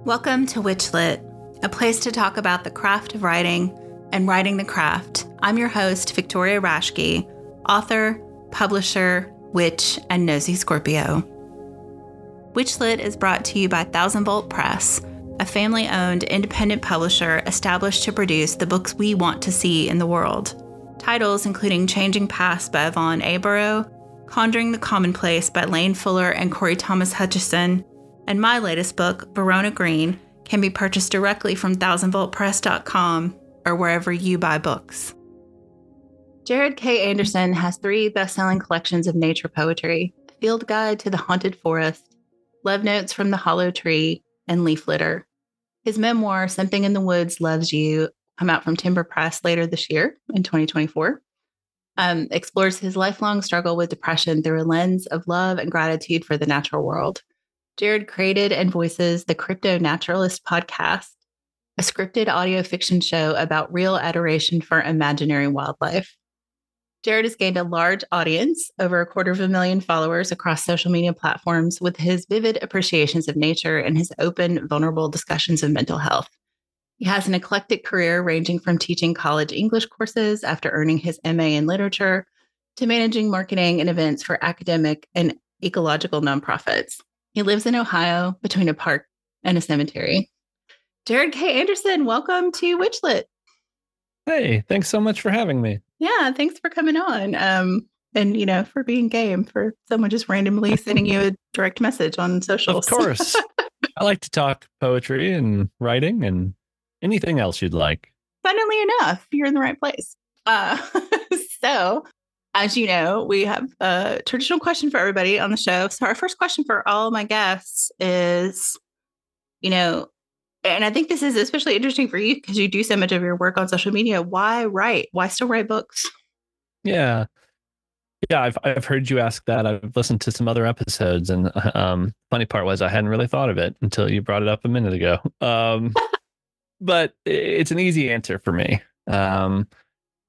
Welcome to WitchLit, a place to talk about the craft of writing and writing the craft. I'm your host, Victoria Raschke, author, publisher, witch, and nosy Scorpio. WitchLit is brought to you by 1000 Volt Press, a family-owned independent publisher established to produce the books we want to see in the world. Titles including Changing Paths by Yvonne Abarrow, Conjuring the Commonplace by Lane Fuller and Corey Thomas Hutchison, and my latest book, Verona Green, can be purchased directly from 1000voltpress.com or wherever you buy books. Jarod K. Anderson has 3 best-selling collections of nature poetry: A Field Guide to the Haunted Forest, Love Notes from the Hollow Tree, and Leaf Litter. His memoir, Something in the Woods Loves You, come out from Timber Press later this year in 2024. Explores his lifelong struggle with depression through a lens of love and gratitude for the natural world. Jarod created and voices the CryptoNaturalist podcast, a scripted audio fiction show about real adoration for imaginary wildlife. Jarod has gained a large audience, over 250,000 followers across social media platforms, with his vivid appreciations of nature and his open, vulnerable discussions of mental health. He has an eclectic career ranging from teaching college English courses after earning his MA in literature to managing marketing and events for academic and ecological nonprofits. He lives in Ohio between a park and a cemetery. Jarod K. Anderson, welcome to WitchLit. Hey, thanks so much for having me. Yeah, thanks for coming on. And, for being game, for someone just randomly sending you a direct message on socials. Of course. I like to talk poetry and writing and anything else you'd like. Funnily enough, you're in the right place. So, as you know, we have a traditional question for everybody on the show. So our first question for all my guests is, and I think this is especially interesting for you because you do so much of your work on social media. Why write? Why still write books? Yeah, I've heard you ask that. I've listened to some other episodes, and funny part was I hadn't really thought of it until you brought it up a minute ago. But it's an easy answer for me.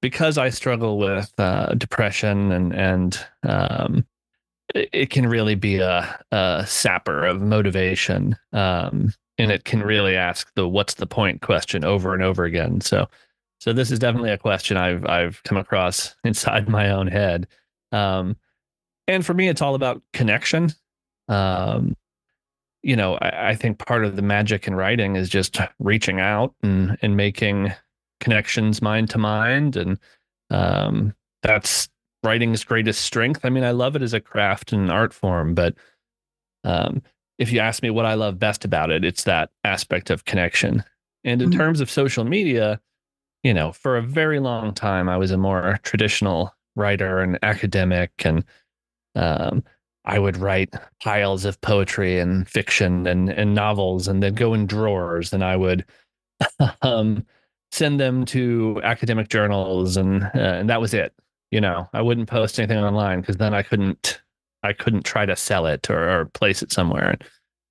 Because I struggle with depression and it can really be a sapper of motivation. And it can really ask the what's the point question over and over again. So this is definitely a question I've come across inside my own head. And for me, it's all about connection. I think part of the magic in writing is just reaching out and making connections mind to mind, and that's writing's greatest strength. I mean, I love it as a craft and art form, but if you ask me what I love best about it, it's that aspect of connection. And in terms of social media, for a very long time I was a more traditional writer and academic, and I would write piles of poetry and fiction and novels, and they'd go in drawers, and I would send them to academic journals, and that was it. I wouldn't post anything online because then I couldn't try to sell it or place it somewhere.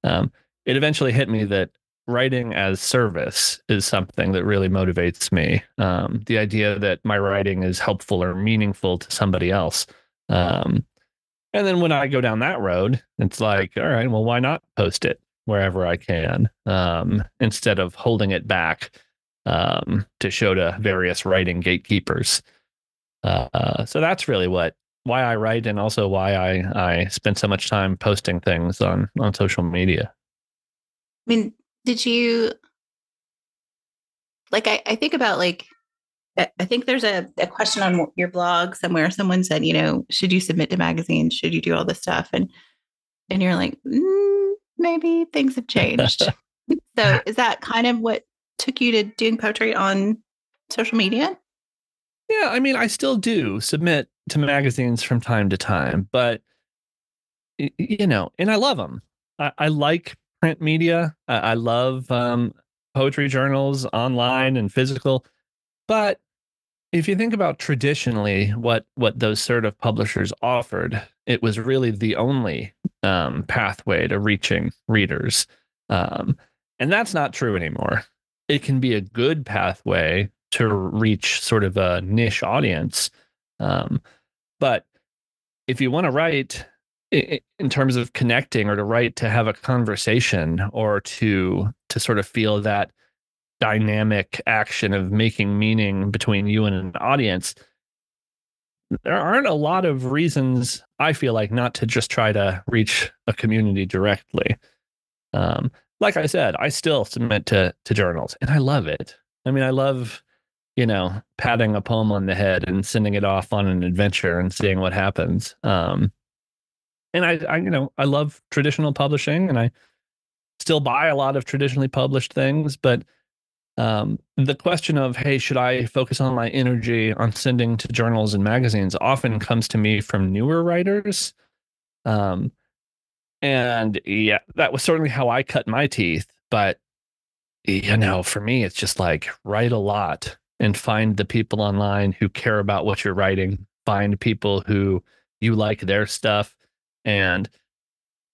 It eventually hit me that writing as service is something that really motivates me. The idea that my writing is helpful or meaningful to somebody else. And then when I go down that road, it's like, all right, well, why not post it wherever I can, instead of holding it back to show to various writing gatekeepers. So that's really why I write, and also why I spend so much time posting things on social media. I mean, did you I think about I think there's a question on your blog somewhere. Someone said, should you submit to magazines? Should you do all this stuff? And you're like, maybe things have changed. So is that kind of what took you to doing poetry on social media? Yeah, I mean, I still do submit to magazines from time to time, but and I love them. I like print media. I love poetry journals, online and physical. But if you think about traditionally what those sort of publishers offered, it was really the only pathway to reaching readers. And that's not true anymore. It can be a good pathway to reach sort of a niche audience. But if you want to write in terms of connecting, or to write to have a conversation, or to to sort of feel that dynamic action of making meaning between you and an audience, there aren't a lot of reasons, I feel like, not to just try to reach a community directly. Like I said, I still submit to journals, and I love it. I mean, I love, patting a poem on the head and sending it off on an adventure and seeing what happens. And I love traditional publishing, and I still buy a lot of traditionally published things, but the question of, hey, should I focus on my energy on sending to journals and magazines often comes to me from newer writers. And yeah, that was certainly how I cut my teeth. But, for me, it's just like write a lot and find the people online who care about what you're writing, find people who you like their stuff. And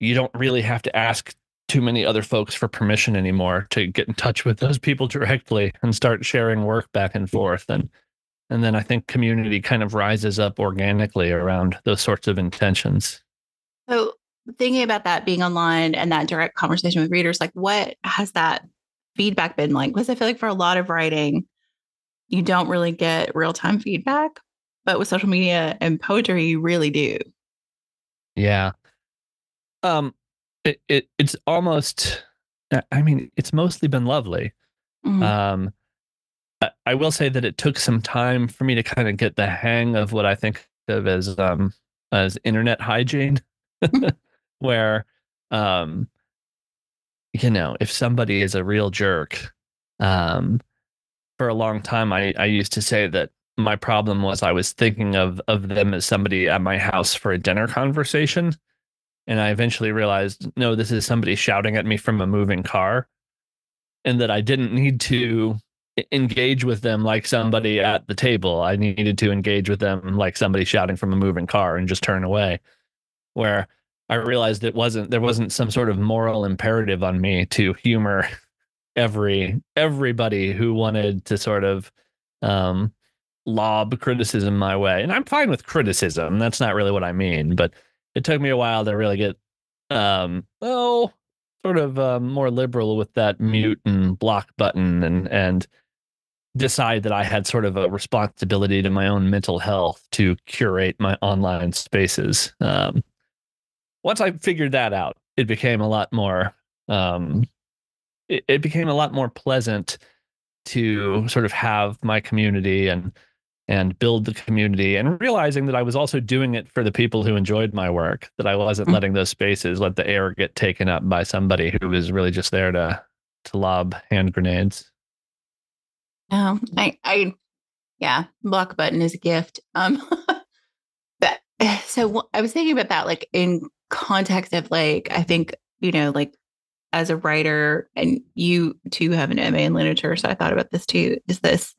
you don't really have to ask too many other folks for permission anymore to get in touch with those people directly and start sharing work back and forth. And then I think community kind of rises up organically around those sorts of intentions. So thinking about that being online and that direct conversation with readers, like what has that feedback been like? Because I feel like for a lot of writing, you don't really get real-time feedback, but with social media and poetry, you really do. Yeah. It's almost, I mean, it's mostly been lovely. Mm-hmm. I will say that it took some time for me to kind of get the hang of what I think of as internet hygiene, where, if somebody is a real jerk, for a long time, I used to say that my problem was I was thinking of them as somebody at my house for a dinner conversation. And I eventually realized, no, this is somebody shouting at me from a moving car, and that I didn't need to engage with them like somebody at the table. I needed to engage with them like somebody shouting from a moving car and just turn away. Where I realized there wasn't some sort of moral imperative on me to humor everybody who wanted to sort of lob criticism my way. And I'm fine with criticism. That's not really what I mean, but it took me a while to really get more liberal with that mute and block button and decide that I had sort of a responsibility to my own mental health to curate my online spaces. Once I figured that out, it became a lot more it became a lot more pleasant to sort of have my community and build the community, and realizing that I was also doing it for the people who enjoyed my work, that I wasn't letting those spaces let the air get taken up by somebody who was really just there to lob hand grenades. Yeah, block button is a gift. But so I was thinking about that, like in context of like, I think, like as a writer, and you too have an MA in literature. So I thought about this too, is this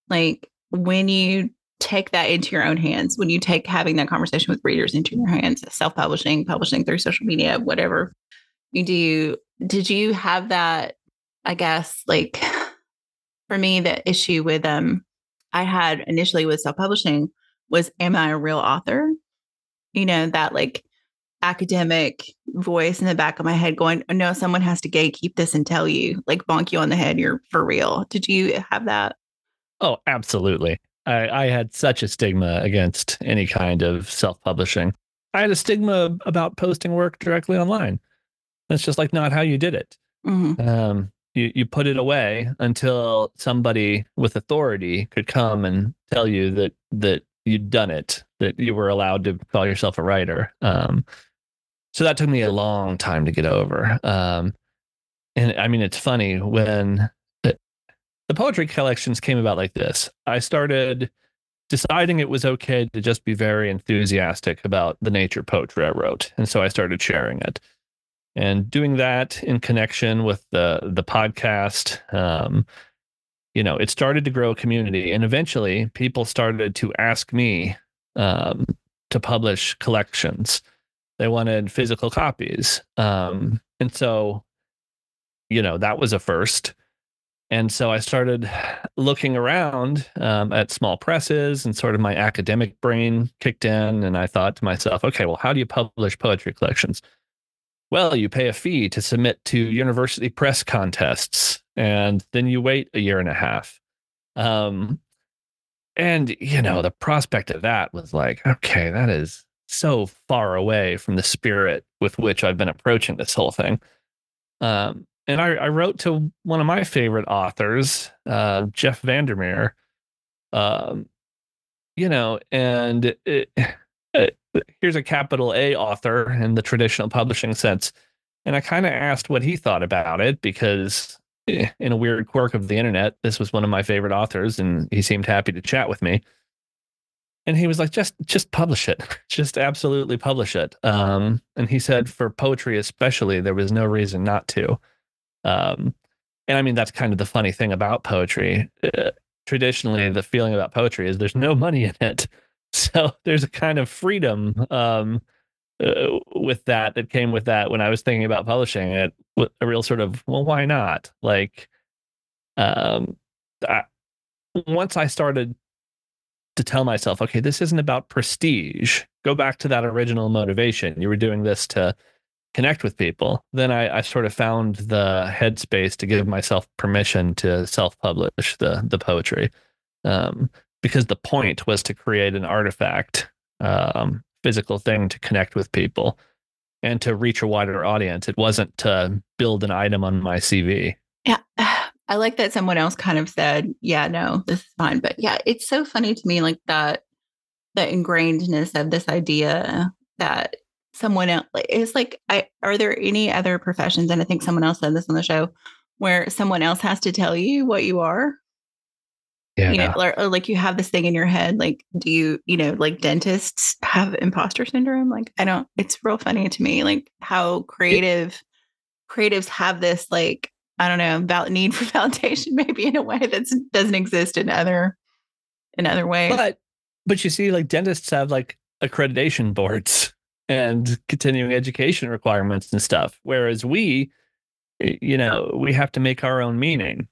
like, when you take that into your own hands, when you take having that conversation with readers into your hands, self-publishing, publishing through social media, whatever you do, did you have that, I guess, like for me, the issue with I had initially with self-publishing was, am I a real author? That like academic voice in the back of my head going, oh, no, someone has to gatekeep this and tell you, like bonk you on the head, you're for real. Did you have that? Oh, absolutely. I had such a stigma against any kind of self-publishing. I had a stigma about posting work directly online. That's just like not how you did it. Mm-hmm. You put it away until somebody with authority could come and tell you that you'd done it, that you were allowed to call yourself a writer. So that took me a long time to get over. And I mean, it's funny when the poetry collections came about like this. I started deciding it was okay to just be very enthusiastic about the nature poetry I wrote. And so I started sharing it. And doing that in connection with the podcast, it started to grow a community. And eventually people started to ask me to publish collections. They wanted physical copies. And so, that was a first. And so I started looking around at small presses, and sort of my academic brain kicked in. And I thought to myself, okay, well, how do you publish poetry collections? well, you pay a fee to submit to university press contests, and then you wait a year and a half. And, the prospect of that was like, okay, that is so far away from the spirit with which I've been approaching this whole thing. And I wrote to one of my favorite authors, Jeff Vandermeer, um, and uh, here's a capital A author in the traditional publishing sense. And I kind of asked what he thought about it because in a weird quirk of the internet, this was one of my favorite authors and he seemed happy to chat with me. And he was like, just publish it. Just absolutely publish it. And he said for poetry, especially, there was no reason not to. Um, and I mean, that's kind of the funny thing about poetry. Traditionally, the feeling about poetry is there's no money in it. So there's a kind of freedom with that came with that when I was thinking about publishing it, with a real sort of, well, why not? Like, um, I, once I started to tell myself, okay, this isn't about prestige. Go back to that original motivation. You were doing this to connect with people. Then I sort of found the headspace to give myself permission to self-publish the poetry, because the point was to create an artifact, physical thing to connect with people and to reach a wider audience. It wasn't to build an item on my CV. Yeah. I like that someone else kind of said, yeah, no, this is fine. But yeah, it's so funny to me, like that ingrainedness of this idea that someone else is like, are there any other professions? And I think someone else said this on the show where someone else has to tell you what you are. Yeah. Or like you have this thing in your head. Like, do you, like dentists have imposter syndrome? Like, it's real funny to me, like how creatives have this, like, I don't know, need for validation, maybe in a way that doesn't exist in other ways. But you see, like dentists have like accreditation boards and continuing education requirements and stuff. Whereas we have to make our own meaning.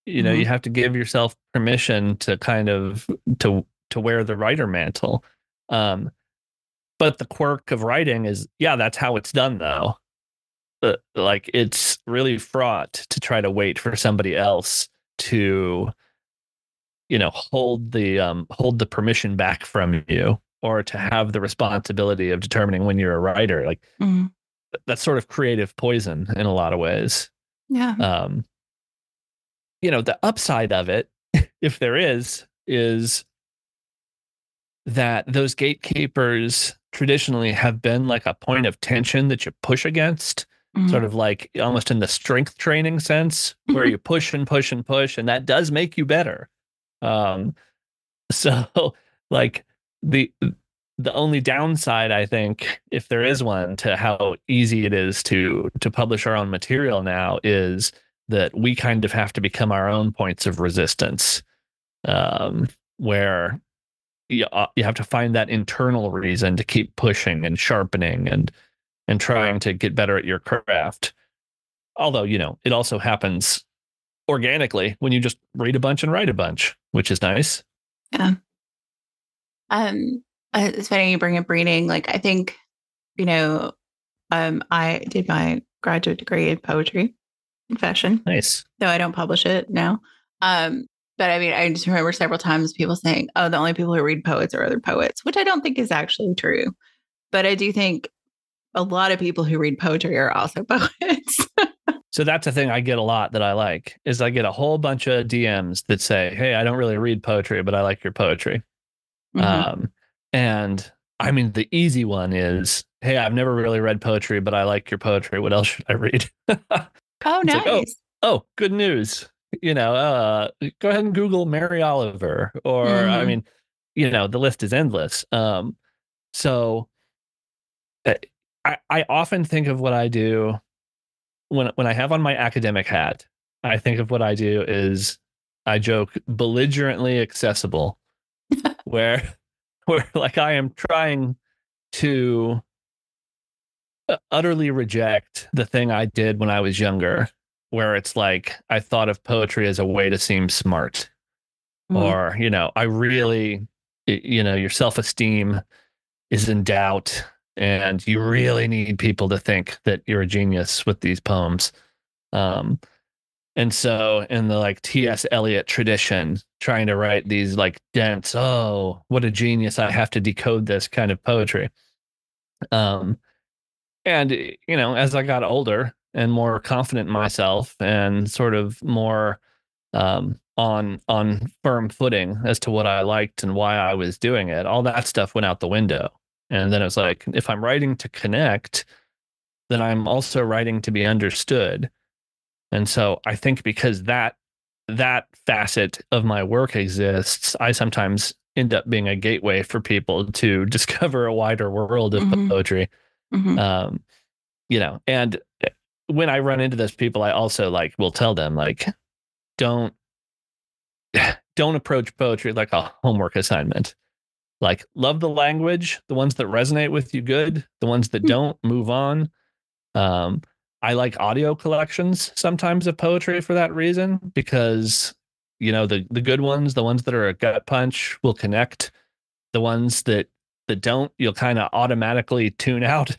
You have to give yourself permission to kind of to wear the writer mantle. But the quirk of writing is, that's how it's done though. Like it's really fraught to try to wait for somebody else to hold the permission back from you, or to have the responsibility of determining when you're a writer. Like that's sort of creative poison in a lot of ways. Yeah. The upside of it, if there is that those gatekeepers traditionally have been like a point of tension that you push against, sort of like almost in the strength training sense, where you push and push and push, and that does make you better. So like the only downside, I think, if there is one, to how easy it is to publish our own material now, is that we kind of have to become our own points of resistance, where you have to find that internal reason to keep pushing and sharpening and trying to get better at your craft. Although, it also happens organically when you just read a bunch and write a bunch, which is nice. Yeah. It's funny you bring up reading. Like, I think, I did my graduate degree in poetry confession. Nice. Though I don't publish it now. But I mean, I just remember several times people saying, oh, the only people who read poets are other poets, which I don't think is actually true. But I do think a lot of people who read poetry are also poets. So that's a thing I get a lot that I like, is I get a whole bunch of DMs that say, hey, I don't really read poetry, but I like your poetry. And I mean, the easy one is, hey, I've never really read poetry, but I like your poetry. What else should I read? Oh, nice. Like, oh, good news. Go ahead and Google Mary Oliver, or I mean, the list is endless. So I often think of what I do when I have on my academic hat. I think of what I do is, I joke, belligerently accessible, where like I am trying to utterly reject the thing I did when I was younger, where it's like I thought of poetry as a way to seem smart, or I really, your self-esteem is in doubt, and you really need people to think that you're a genius with these poems. And so in the like T.S. Eliot tradition, trying to write these like dense, oh, what a genius, I have to decode this kind of poetry. Um, and as I got older and more confident in myself and sort of more on firm footing as to what I liked and why I was doing it, all that stuff went out the window. And then it was like, if I'm writing to connect, then I'm also writing to be understood. And so I think because that facet of my work exists, I sometimes end up being a gateway for people to discover a wider world of poetry. Um, and when I run into those people, I also like will tell them like, don't approach poetry like a homework assignment. Like, love the language, the ones that resonate with you, good. The ones that don't, move on. I like audio collections sometimes of poetry for that reason, because the good ones, the ones that are a gut punch, will connect. The ones that don't, you'll kind of automatically tune out.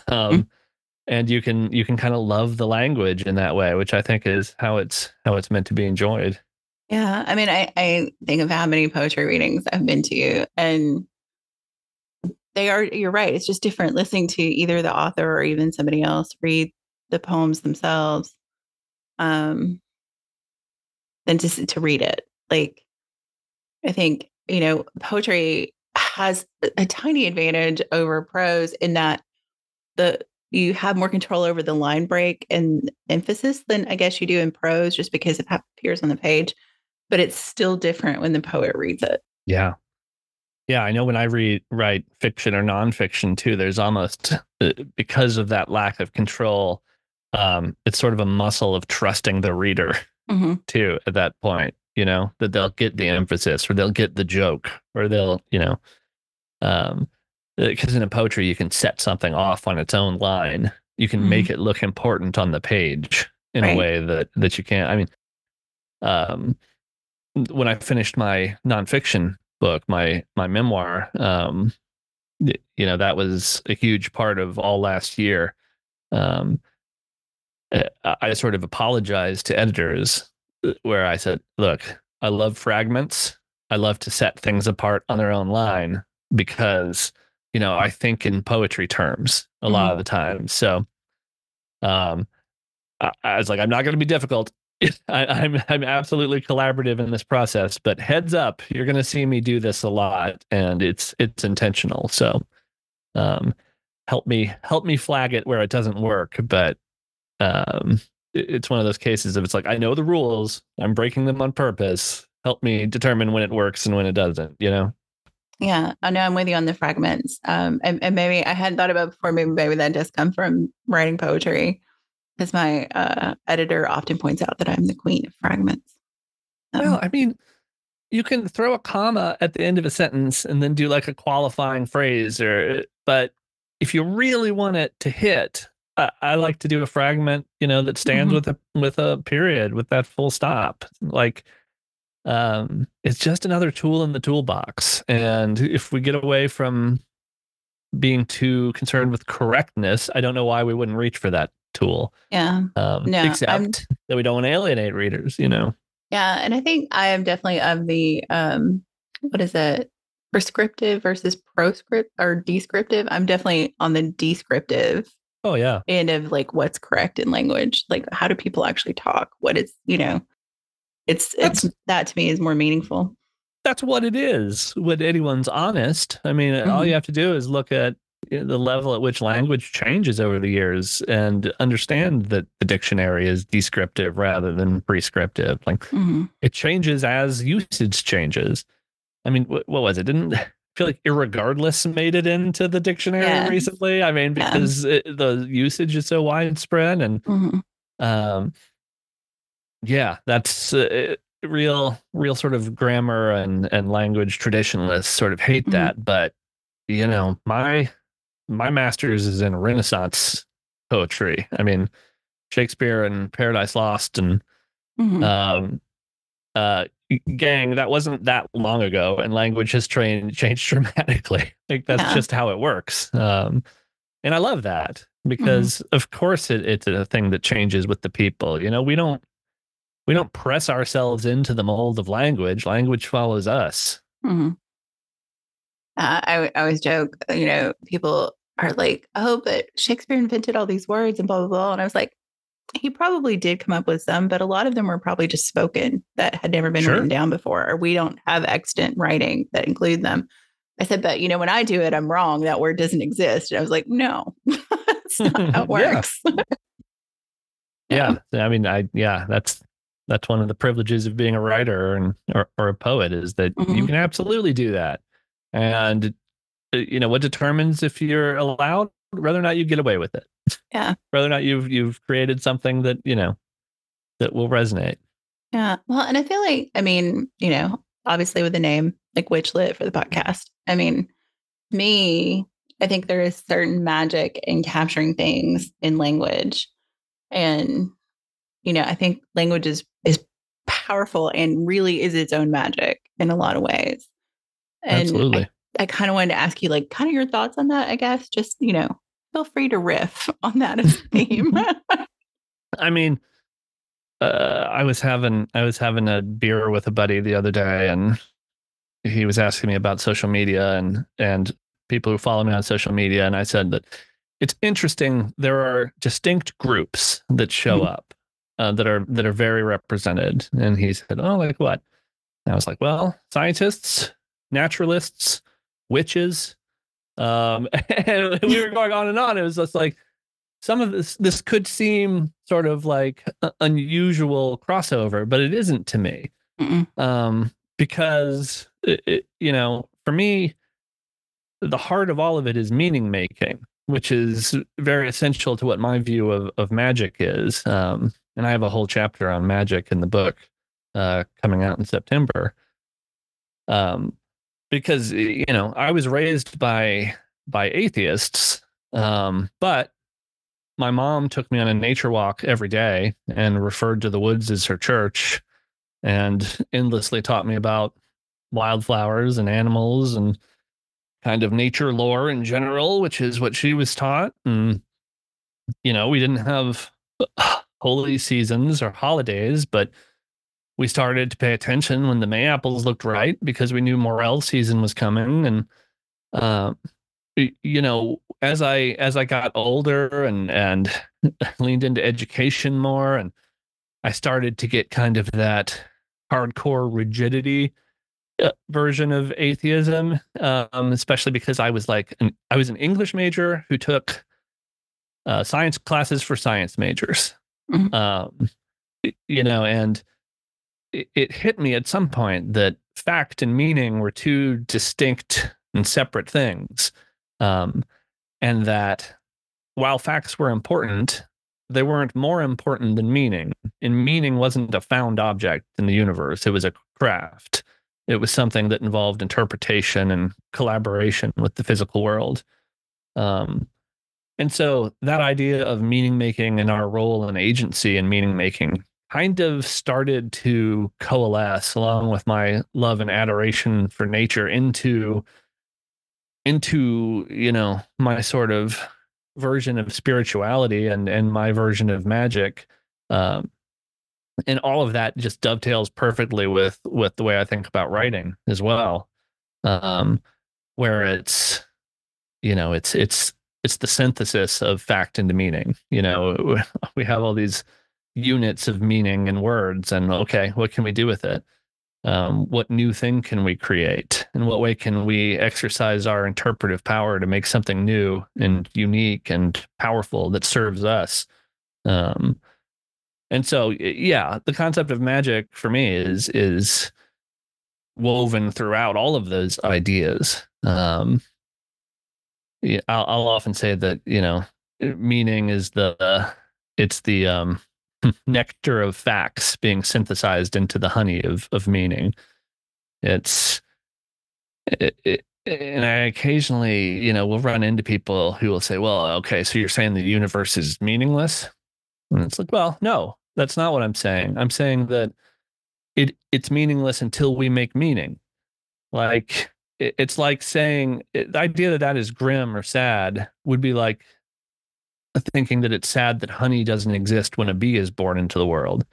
And you can kind of love the language in that way, which I think is how it's meant to be enjoyed. Yeah. I mean, I think of how many poetry readings I've been to, and you're right. It's just different listening to either the author or even somebody else read the poems themselves, than to read it. Like, I think, poetry has a tiny advantage over prose in that you have more control over the line break and emphasis than I guess you do in prose, just because it appears on the page. But it's still different when the poet reads it. Yeah. Yeah, I know when I write fiction or nonfiction too, there's almost, because of that lack of control, it's sort of a muscle of trusting the reader too at that point, that they'll get the emphasis or they'll get the joke or they'll, because in a poetry, you can set something off on its own line. You can make it look important on the page in a way that you can't. I mean, when I finished my nonfiction book, my memoir, that was a huge part of all last year. I sort of apologized to editors where I said, look, I love fragments. I love to set things apart on their own line because, I think in poetry terms a lot of the time. So I was like, I'm not going to be difficult. I'm absolutely collaborative in this process, but heads up, you're going to see me do this a lot, and it's intentional. So, help me flag it where it doesn't work. But it's one of those cases of it's like I know the rules, I'm breaking them on purpose. Help me determine when it works and when it doesn't. Yeah, I know I'm with you on the fragments. And maybe I hadn't thought about it before. Maybe that does come from writing poetry. Because my editor often points out that I'm the queen of fragments. Well, I mean, you can throw a comma at the end of a sentence and then do like a qualifying phrase, but if you really want it to hit, I like to do a fragment, that stands with a period, with that full stop. Like, it's just another tool in the toolbox. And if we get away from being too concerned with correctness, I don't know why we wouldn't reach for that tool. Yeah. No, except that we don't want to alienate readers, Yeah. And I think I am definitely of the, what is it? Prescriptive versus proscript or descriptive. I'm definitely on the descriptive. Oh, yeah. End of like what's correct in language. Like, how do people actually talk? What is, it's that to me is more meaningful. That's what it is when anyone's honest. I mean, all you have to do is look at the level at which language changes over the years and understand that the dictionary is descriptive rather than prescriptive. Like it changes as usage changes. I mean, what was it? Didn't feel like irregardless made it into the dictionary recently? I mean, because the usage is so widespread and that's real sort of grammar and language traditionalists sort of hate that. But, my master's is in Renaissance poetry. I mean, Shakespeare and Paradise Lost and, gang, that wasn't that long ago, and language has changed dramatically. Like that's just how it works. And I love that because, of course, it's a thing that changes with the people. You know, we don't press ourselves into the mold of language. Language follows us. I always joke, you know, people are like, oh, but Shakespeare invented all these words and blah, blah, blah. And I was like, he probably did come up with some, but a lot of them were probably just spoken that had never been written down before, or we don't have extant writing that include them. I said, but, you know, when I do it, I'm wrong. That word doesn't exist. And I was like, no, that's not how it works. Yeah. I mean, that's one of the privileges of being a writer and or a poet is that you can absolutely do that. And, you know, what determines if you're allowed, whether or not you get away with it. Yeah. Whether or not you've created something that, you know, that will resonate. Yeah. Well, and I feel like, I mean, you know, obviously with the name like WitchLit for the podcast, I mean, I think there is certain magic in capturing things in language. And, you know, I think language is powerful and really is its own magic in a lot of ways. And absolutely. I kind of wanted to ask you, like, kind of your thoughts on that, I guess. Just, you know, feel free to riff on that as a theme. I mean, I was having a beer with a buddy the other day, and he was asking me about social media and people who follow me on social media, and I said that it's interesting. There are distinct groups that show up that are very represented. And he said, "Oh, like what?" And I was like, "Well, scientists, naturalists, witches." And we were going on and on. It was just like some of this could seem sort of like unusual crossover, but it isn't to me. Because you know, for me, the heart of all of it is meaning making, which is very essential to what my view of magic is. And I have a whole chapter on magic in the book coming out in September. Because, you know, I was raised by atheists, but my mom took me on a nature walk every day and referred to the woods as her church and endlessly taught me about wildflowers and animals and kind of nature lore in general, which is what she was taught. And, you know, we didn't have holy seasons or holidays, but we started to pay attention when the May apples looked right because we knew morel season was coming. And, you know, as I got older and leaned into education more, and I started to get kind of that hardcore rigidity version of atheism, especially because I was an English major who took science classes for science majors. You know, and it hit me at some point that fact and meaning were two distinct and separate things. And that while facts were important, they weren't more important than meaning. And meaning wasn't a found object in the universe. It was a craft. It was something that involved interpretation and collaboration with the physical world. And so that idea of meaning making and our role and agency in meaning making kind of started to coalesce along with my love and adoration for nature into you know, my sort of version of spirituality and my version of magic. And all of that just dovetails perfectly with the way I think about writing as well. Where it's, you know, it's the synthesis of fact into meaning. You know, we have all these units of meaning and words, and okay, what can we do with it? What new thing can we create? In what way can we exercise our interpretive power to make something new and unique and powerful that serves us? And so, yeah, the concept of magic for me is woven throughout all of those ideas. Yeah, I'll often say that, you know, meaning is the nectar of facts being synthesized into the honey of meaning. And I occasionally, you know, will run into people who will say, well, okay, so you're saying the universe is meaningless? And it's like, well, no, that's not what I'm saying. I'm saying that it's meaningless until we make meaning. Like it's like saying the idea that that is grim or sad would be like thinking that it's sad that honey doesn't exist when a bee is born into the world.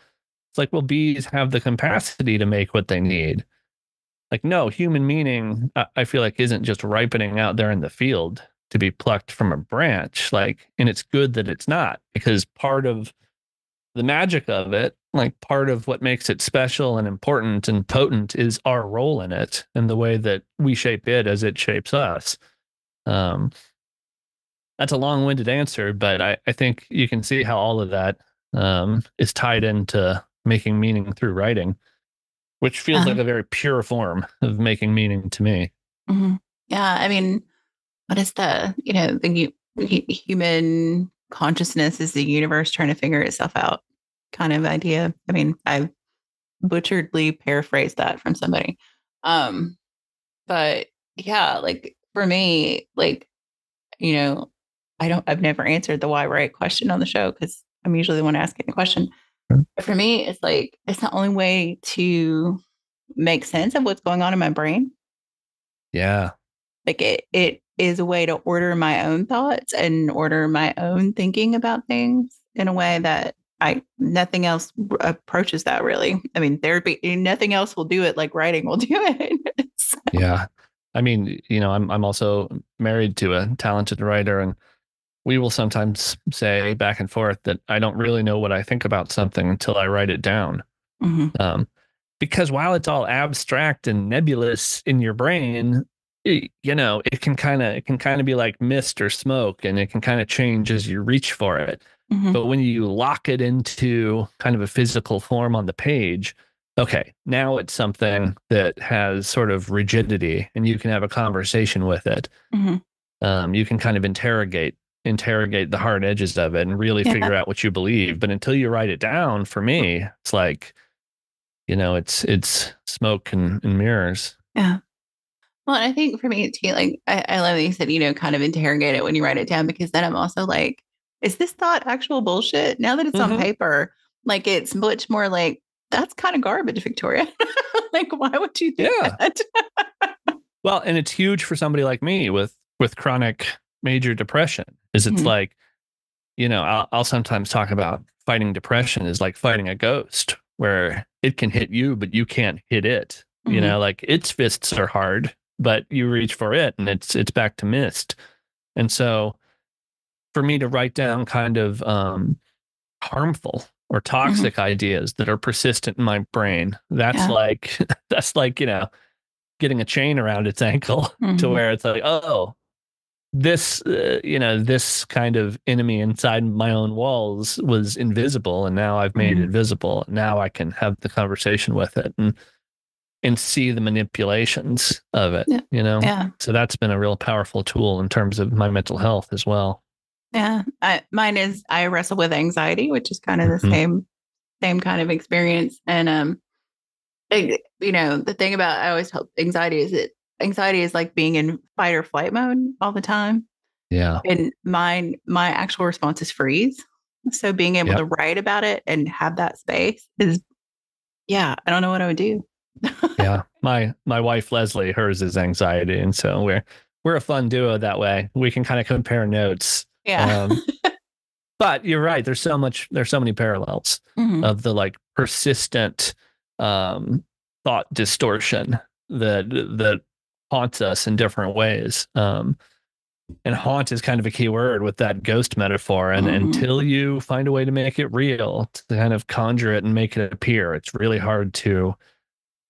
It's like, well, bees have the capacity to make what they need. Like, no, human meaning, I feel like, isn't just ripening out there in the field to be plucked from a branch. Like, and it's good that it's not, because part of the magic of it, like part of what makes it special and important and potent, is our role in it and the way that we shape it as it shapes us. Um, that's a long-winded answer, but I think you can see how all of that is tied into making meaning through writing, which feels like a very pure form of making meaning to me. Mm-hmm. Yeah, I mean, what is the human consciousness is the universe trying to figure itself out kind of idea. I mean, I butcheredly paraphrased that from somebody. But yeah, like for me, like, I've never answered the why right question on the show because I'm usually the one asking the question. But for me, it's like, it's the only way to make sense of what's going on in my brain. Yeah. Like it is a way to order my own thoughts and order my own thinking about things in a way that nothing else approaches that really. I mean, nothing else will do it like writing will do it. Yeah. I mean, I'm also married to a talented writer, and we will sometimes say back and forth that I don't really know what I think about something until I write it down. Mm-hmm. Because while it's all abstract and nebulous in your brain, it can kind of be like mist or smoke, and it can kind of change as you reach for it. Mm-hmm. But when you lock it into kind of a physical form on the page, okay, now it's something that has sort of rigidity, and you can have a conversation with it. Mm-hmm. You can kind of interrogate the hard edges of it and really figure out what you believe. But until you write it down, for me, it's like, it's smoke and mirrors. Yeah. Well, I think for me too, like I love that you said, kind of interrogate it when you write it down, because then I'm also like, is this thought actual bullshit? Now that it's on paper, like it's much more like, that's kind of garbage, Victoria. Like, why would you think that? Well, and it's huge for somebody like me with chronic major depression. It's like, I'll sometimes talk about fighting depression is like fighting a ghost, where it can hit you, but you can't hit it. Like its fists are hard, but you reach for it and it's back to mist. And so for me to write down kind of harmful or toxic ideas that are persistent in my brain, that's like getting a chain around its ankle to where it's like, oh, this this kind of enemy inside my own walls was invisible, and now I've made it visible. Now I can have the conversation with it and see the manipulations of it. So that's been a real powerful tool in terms of my mental health as well. Mine is, I wrestle with anxiety, which is kind of the same kind of experience. And the thing about, I always tell anxiety is that anxiety is like being in fight or flight mode all the time. Yeah. And my actual response is freeze. So being able to write about it and have that space is, I don't know what I would do. Yeah. My wife, Leslie, hers is anxiety. And so we're a fun duo that way. We can kind of compare notes. Yeah. But you're right. There's so many parallels of the like persistent thought distortion that haunts us in different ways. And haunt is kind of a key word with that ghost metaphor. And until you find a way to make it real, to kind of conjure it and make it appear, it's really hard to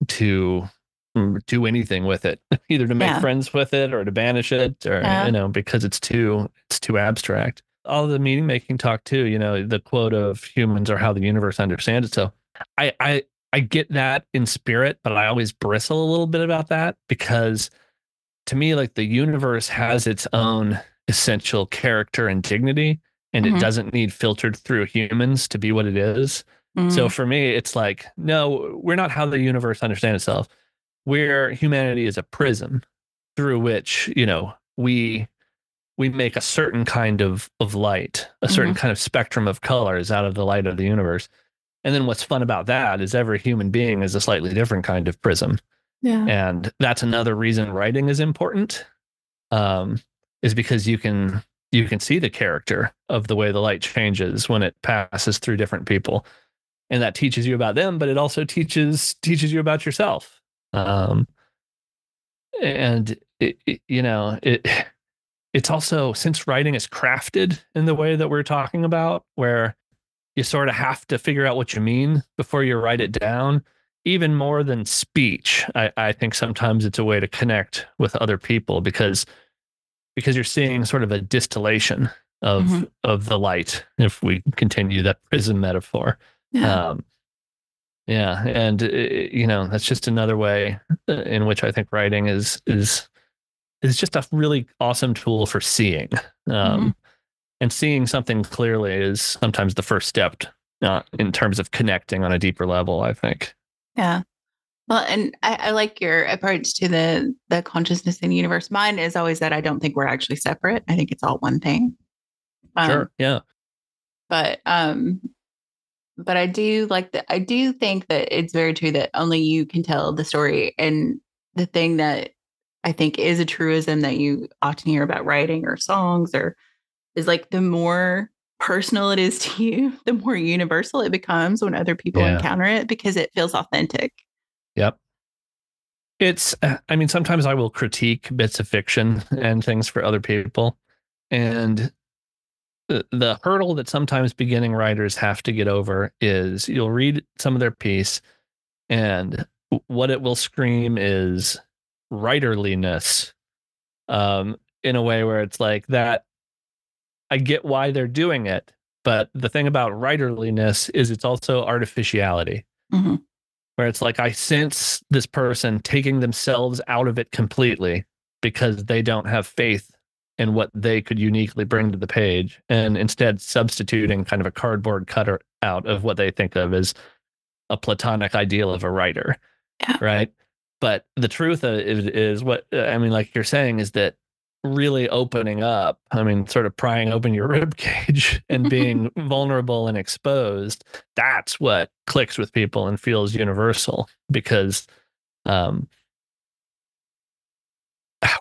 do anything with it, either to make friends with it or to banish it, or because it's too abstract. All the meaning making talk too, the quote of humans are how the universe understands it. So I get that in spirit, but I always bristle a little bit about that, because to me, like, the universe has its own essential character and dignity, and it doesn't need filtered through humans to be what it is. So for me, it's like, no, we're not how the universe understands itself. Humanity is a prism through which, we make a certain kind of light, a certain kind of spectrum of colors out of the light of the universe. And then what's fun about that is every human being is a slightly different kind of prism. Yeah. And that's another reason writing is important, is because you can see the character of the way the light changes when it passes through different people. And that teaches you about them, but it also teaches you about yourself. And it's also, since writing is crafted in the way that we're talking about, where you sort of have to figure out what you mean before you write it down, even more than speech. I think sometimes it's a way to connect with other people because you're seeing sort of a distillation of the light, if we continue that prism metaphor. Yeah. And that's just another way in which I think writing is just a really awesome tool for seeing. And seeing something clearly is sometimes the first step in terms of connecting on a deeper level, I think. Yeah. Well, and I like your approach to the consciousness and universe. Mine is always that I don't think we're actually separate. I think it's all one thing. Sure. Yeah. But I do like that. I do think that it's very true that only you can tell the story. And the thing that I think is a truism that you often hear about writing or songs is like, the more personal it is to you, the more universal it becomes when other people encounter it, because it feels authentic. Yep. It's, I mean, sometimes I will critique bits of fiction and things for other people. And the hurdle that sometimes beginning writers have to get over is you'll read some of their piece and what it will scream is writerliness, in a way where it's like that. I get why they're doing it, but the thing about writerliness is it's also artificiality, where it's like, I sense this person taking themselves out of it completely because they don't have faith in what they could uniquely bring to the page, and instead substituting kind of a cardboard cutout of what they think of as a platonic ideal of a writer. Yeah. Right. But the truth is what, I mean, like you're saying, is that really opening up, I mean, sort of prying open your rib cage and being vulnerable and exposed, that's what clicks with people and feels universal, because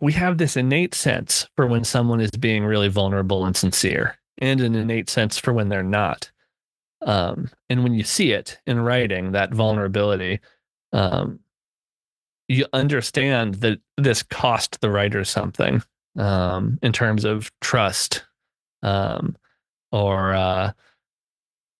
we have this innate sense for when someone is being really vulnerable and sincere, and an innate sense for when they're not. And when you see it in writing, that vulnerability, you understand that this cost the writer something, in terms of trust, or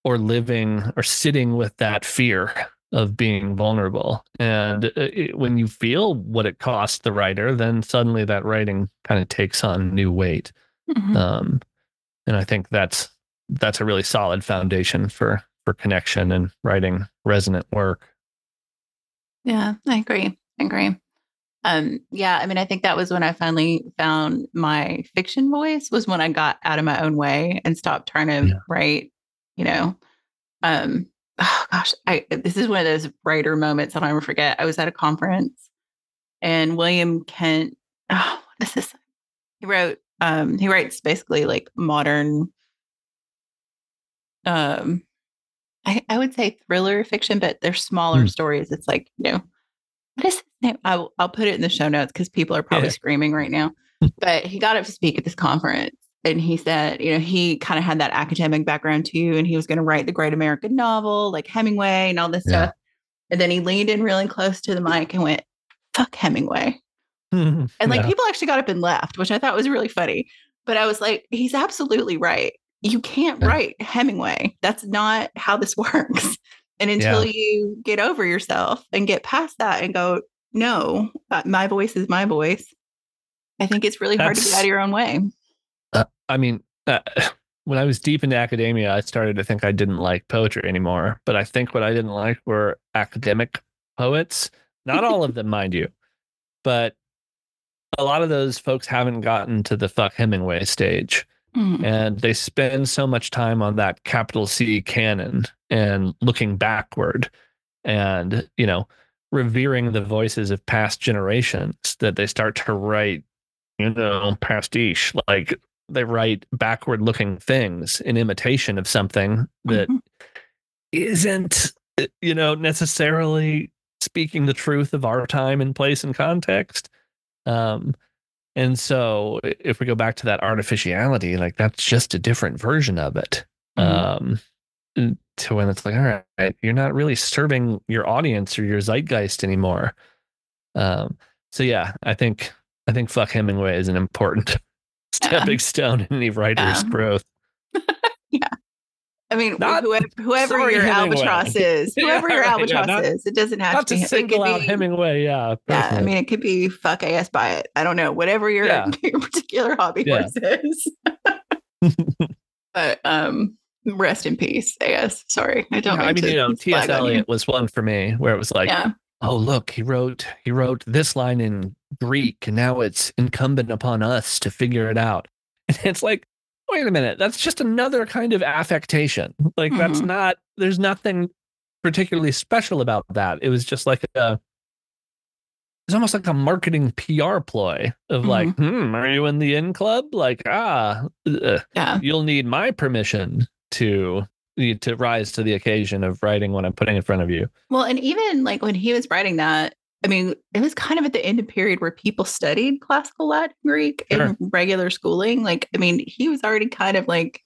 living or sitting with that fear of being vulnerable. And when you feel what it costs the writer, then suddenly that writing kind of takes on new weight. And I think that's a really solid foundation for connection and writing resonant work. Yeah, I agree. Yeah, I mean, I think that was when I finally found my fiction voice, was when I got out of my own way and stopped trying to write, oh gosh, this is one of those writer moments I'll never forget. I was at a conference and William Kent, what is this? He writes basically like modern, I would say thriller fiction, but they're smaller stories. It's like, what is his name? I'll put it in the show notes because people are probably screaming right now. But he got up to speak at this conference and he said, he kind of had that academic background too. And he was going to write the great American novel like Hemingway and all this stuff. And then he leaned in really close to the mic and went, "Fuck Hemingway." And like people actually got up and left, which I thought was really funny. But I was like, he's absolutely right. You can't write Hemingway. That's not how this works. And until you get over yourself and get past that and go, no, my voice is my voice, I think it's really hard to get out of your own way. I mean, when I was deep into academia, I started to think I didn't like poetry anymore. But I think what I didn't like were academic poets. Not all of them, mind you. But a lot of those folks haven't gotten to the fuck Hemingway stage. And they spend so much time on that capital C canon and looking backward and, revering the voices of past generations that they start to write, pastiche. Like they write backward looking things in imitation of something that isn't, necessarily speaking the truth of our time and place and context. And so if we go back to that artificiality, like that's just a different version of it. To when it's like, all right, you're not really serving your audience or your zeitgeist anymore. So yeah, I think fuck Hemingway is an important stepping stone in any writer's growth. Yeah. I mean, Not, whoever your Hemingway. albatross is, whoever your albatross is, it doesn't have to be. Not to single out Hemingway, yeah. Yeah, I mean, it could be fuck ass by it. I don't know, whatever your particular hobby horse is. But rest in peace, I guess. Sorry, I don't. I mean, T.S. Eliot was one for me where it was like, oh look, he wrote this line in Greek, and now it's incumbent upon us to figure it out. And it's like, wait a minute, that's just another kind of affectation. Like that's not, there's nothing particularly special about that. It was just like it's almost like a marketing PR ploy of like, are you in the in club? Like, you'll need my permission to rise to the occasion of writing what I'm putting in front of you. Well, and even like when he was writing that, I mean, it was kind of at the end of period where people studied classical Latin, Greek in regular schooling. Like, I mean, he was already kind of like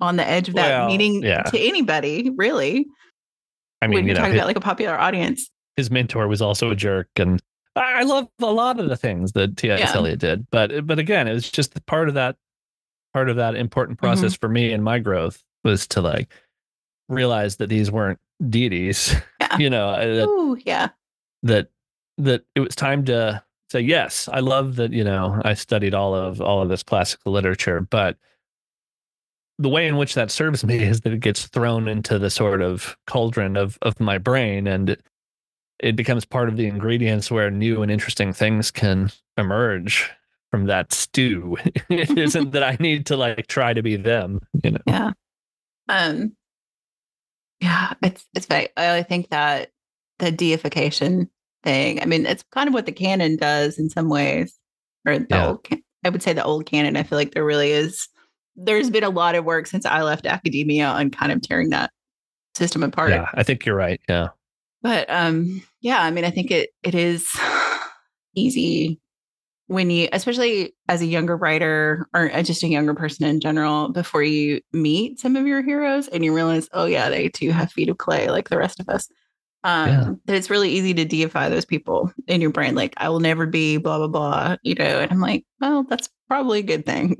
on the edge of that meaning to anybody, really. I mean, when you're talking about like a popular audience. His mentor was also a jerk, and I love a lot of the things that T.S. Eliot did. But again, it was just part of that important process for me and my growth was to like realize that these weren't deities. That it was time to say, yes, I love that, I studied all of this classical literature, but the way in which that serves me is that it gets thrown into the sort of cauldron of my brain, and it becomes part of the ingredients where new and interesting things can emerge from that stew. It isn't that I need to like try to be them, Yeah. It's funny. I think that the deification thing, I mean, it's kind of what the canon does in some ways, or I would say the old canon. I feel like there's been a lot of work since I left academia on kind of tearing that system apart. Yeah, I think you're right. Yeah. But I mean, I think it is easy when you, especially as a younger writer or just a younger person in general, before you meet some of your heroes and you realize, oh yeah, they too have feet of clay like the rest of us. That it's really easy to deify those people in your brain. Like, I will never be blah, blah, blah, and I'm like, well, that's probably a good thing.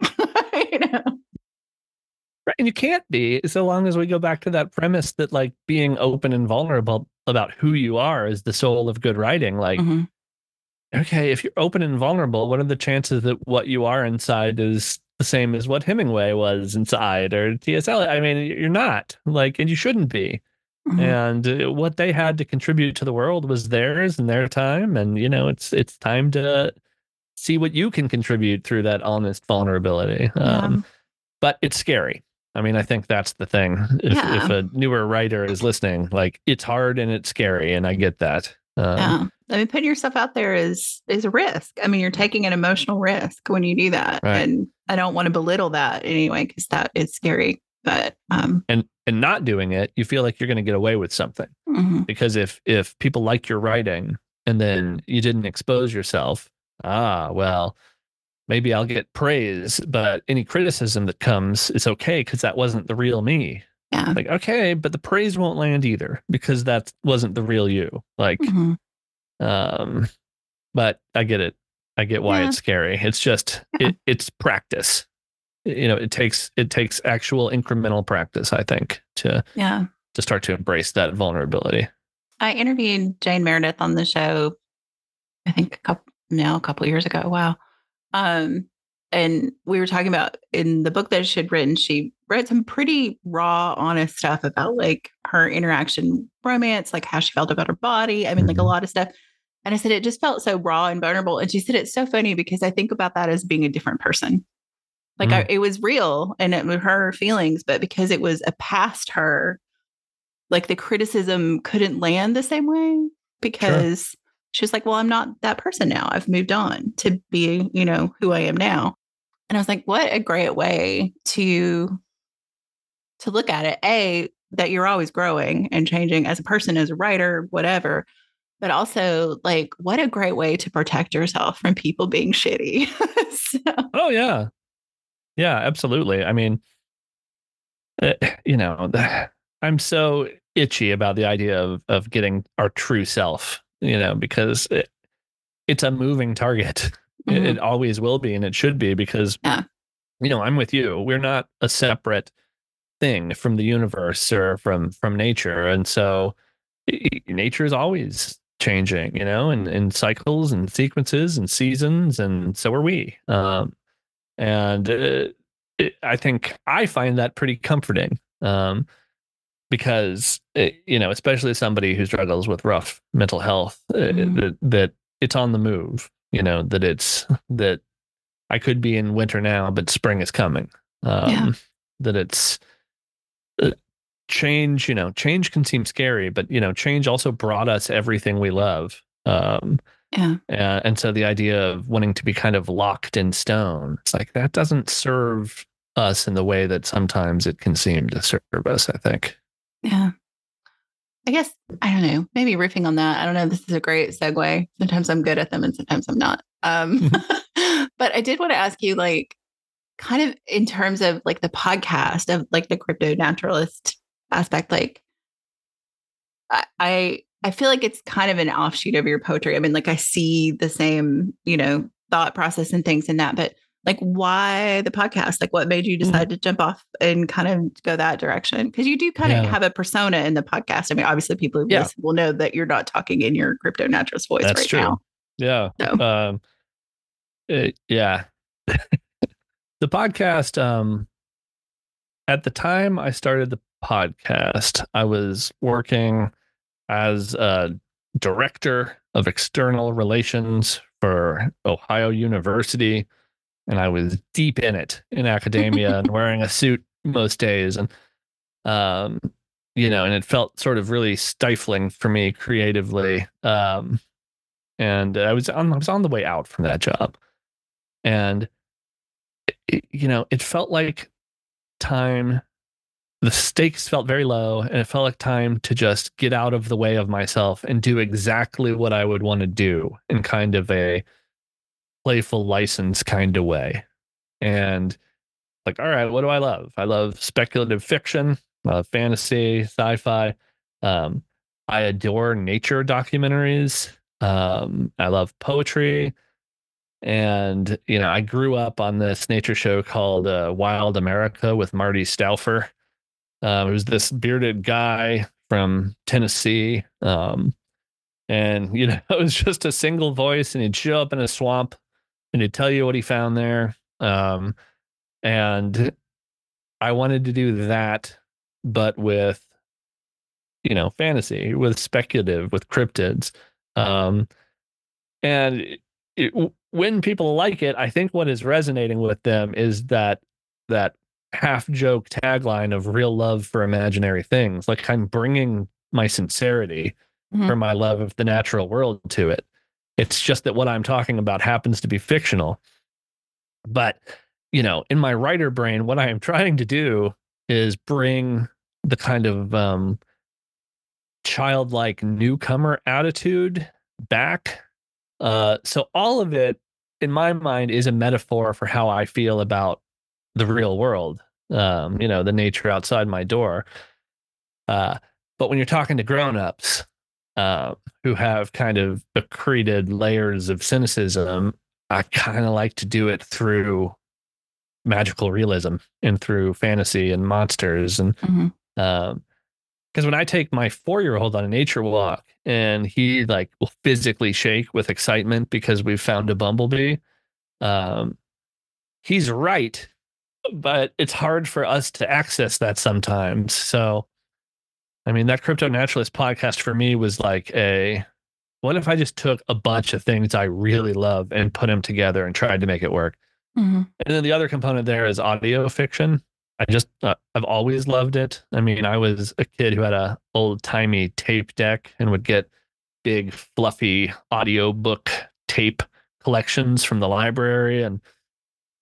Right. And you can't be, so long as we go back to that premise that like being open and vulnerable about who you are is the soul of good writing. Like, okay, if you're open and vulnerable, what are the chances that what you are inside is the same as what Hemingway was inside or T.S. Eliot? I mean, you're not, like, and you shouldn't be. And what they had to contribute to the world was theirs and their time. And, it's time to see what you can contribute through that honest vulnerability. But it's scary. I mean, I think that's the thing. If a newer writer is listening, like, it's hard and it's scary, and I get that. I mean, putting yourself out there is a risk. I mean, you're taking an emotional risk when you do that. Right. And I don't want to belittle that anyway, because that is scary. But and not doing it, you feel like you're going to get away with something. Because if people like your writing and then you didn't expose yourself, well, maybe I'll get praise, but any criticism that comes is okay because that wasn't the real me. Yeah. Like, okay, but the praise won't land either because that wasn't the real you. Like, but I get it. I get why it's scary. It's just, it's practice. It takes actual incremental practice, I think, to start to embrace that vulnerability. I interviewed Jane Meredith on the show, I think a couple of years ago. Wow. And we were talking about in the book that she had written, she wrote some pretty raw, honest stuff about like her interaction, romance, like how she felt about her body. I mean, like a lot of stuff. And I said, it just felt so raw and vulnerable. And she said, it's so funny because I think about that as being a different person. Like it was real and it was her feelings, but because it was a past her, like the criticism couldn't land the same way because she was like, well, I'm not that person now. I've moved on to be, who I am now. And I was like, what a great way to look at it. that you're always growing and changing as a person, as a writer, whatever. But also, like, what a great way to protect yourself from people being shitty. So, Oh yeah. Yeah, absolutely. I mean, uh, you know, I'm so itchy about the idea of getting our true self, because it's a moving target. It mhm, always will be, and it should be, because, yeah, I'm with you. We're not a separate thing from the universe or from nature. And so nature is always changing, in cycles and sequences and seasons, and so are we. And I think I find that pretty comforting, because especially somebody who struggles with rough mental health, mhm, that it's on the move. That I could be in winter now, but spring is coming. yeah, That it's uh, change. Change can seem scary, but change also brought us everything we love. yeah, And so the idea of wanting to be kind of locked in stone, it's like that doesn't serve us in the way that sometimes it can seem to serve us, I think. yeah. I guess, I don't know, maybe riffing on that. I don't know. This is a great segue. Sometimes I'm good at them and sometimes I'm not. But I did want to ask you, like, kind of in terms of like the podcast of like the crypto naturalist aspect, like, I feel like it's kind of an offshoot of your poetry. I mean, like I see the same, thought process and things in that, but like why the podcast? Like what made you decide to jump off and kind of go that direction? Because you do kind of Yeah. have a persona in the podcast. I mean, obviously people who Yeah, listen will know that you're not talking in your crypto naturalist voice that's right now. true. Yeah. So Yeah. The podcast, at the time I started the podcast, I was working as a director of external relations for Ohio University, and I was deep in it in academia and wearing a suit most days, and um, and it felt sort of really stifling for me creatively. And I was on the way out from that job, and it felt like time. The stakes felt very low, and it felt like time to just get out of the way of myself and do exactly what I would want to do in kind of a playful license kind of way. And like, all right, what do I love? I love speculative fiction, fantasy, sci-fi. Um, I adore nature documentaries. I love poetry. And, I grew up on this nature show called Wild America with Marty Stauffer. It was this bearded guy from Tennessee. And, it was just a single voice, and he'd show up in a swamp and he'd tell you what he found there. And I wanted to do that, but with, fantasy, with speculative, with cryptids. Um, and when people like it, I think what is resonating with them is that half joke tagline of real love for imaginary things. Like I'm bringing my sincerity for mhm, my love of the natural world to it. It's just that what I'm talking about happens to be fictional. But, in my writer brain, what I am trying to do is bring the kind of childlike newcomer attitude back. So all of it, in my mind, is a metaphor for how I feel about the real world. The nature outside my door. Uh, but when you're talking to grown-ups who have kind of accreted layers of cynicism, I kind of like to do it through magical realism and through fantasy and monsters. And mhm, because when I take my 4-year-old on a nature walk and he like will physically shake with excitement because we've found a bumblebee, um, he's right, but it's hard for us to access that sometimes. So, I mean, that Crypto Naturalist podcast for me was like what if I just took a bunch of things I really love and put them together and tried to make it work? mhm, And then the other component there is audio fiction. I've always loved it. I mean, I was a kid who had a old timey tape deck and would get big fluffy audio book tape collections from the library. And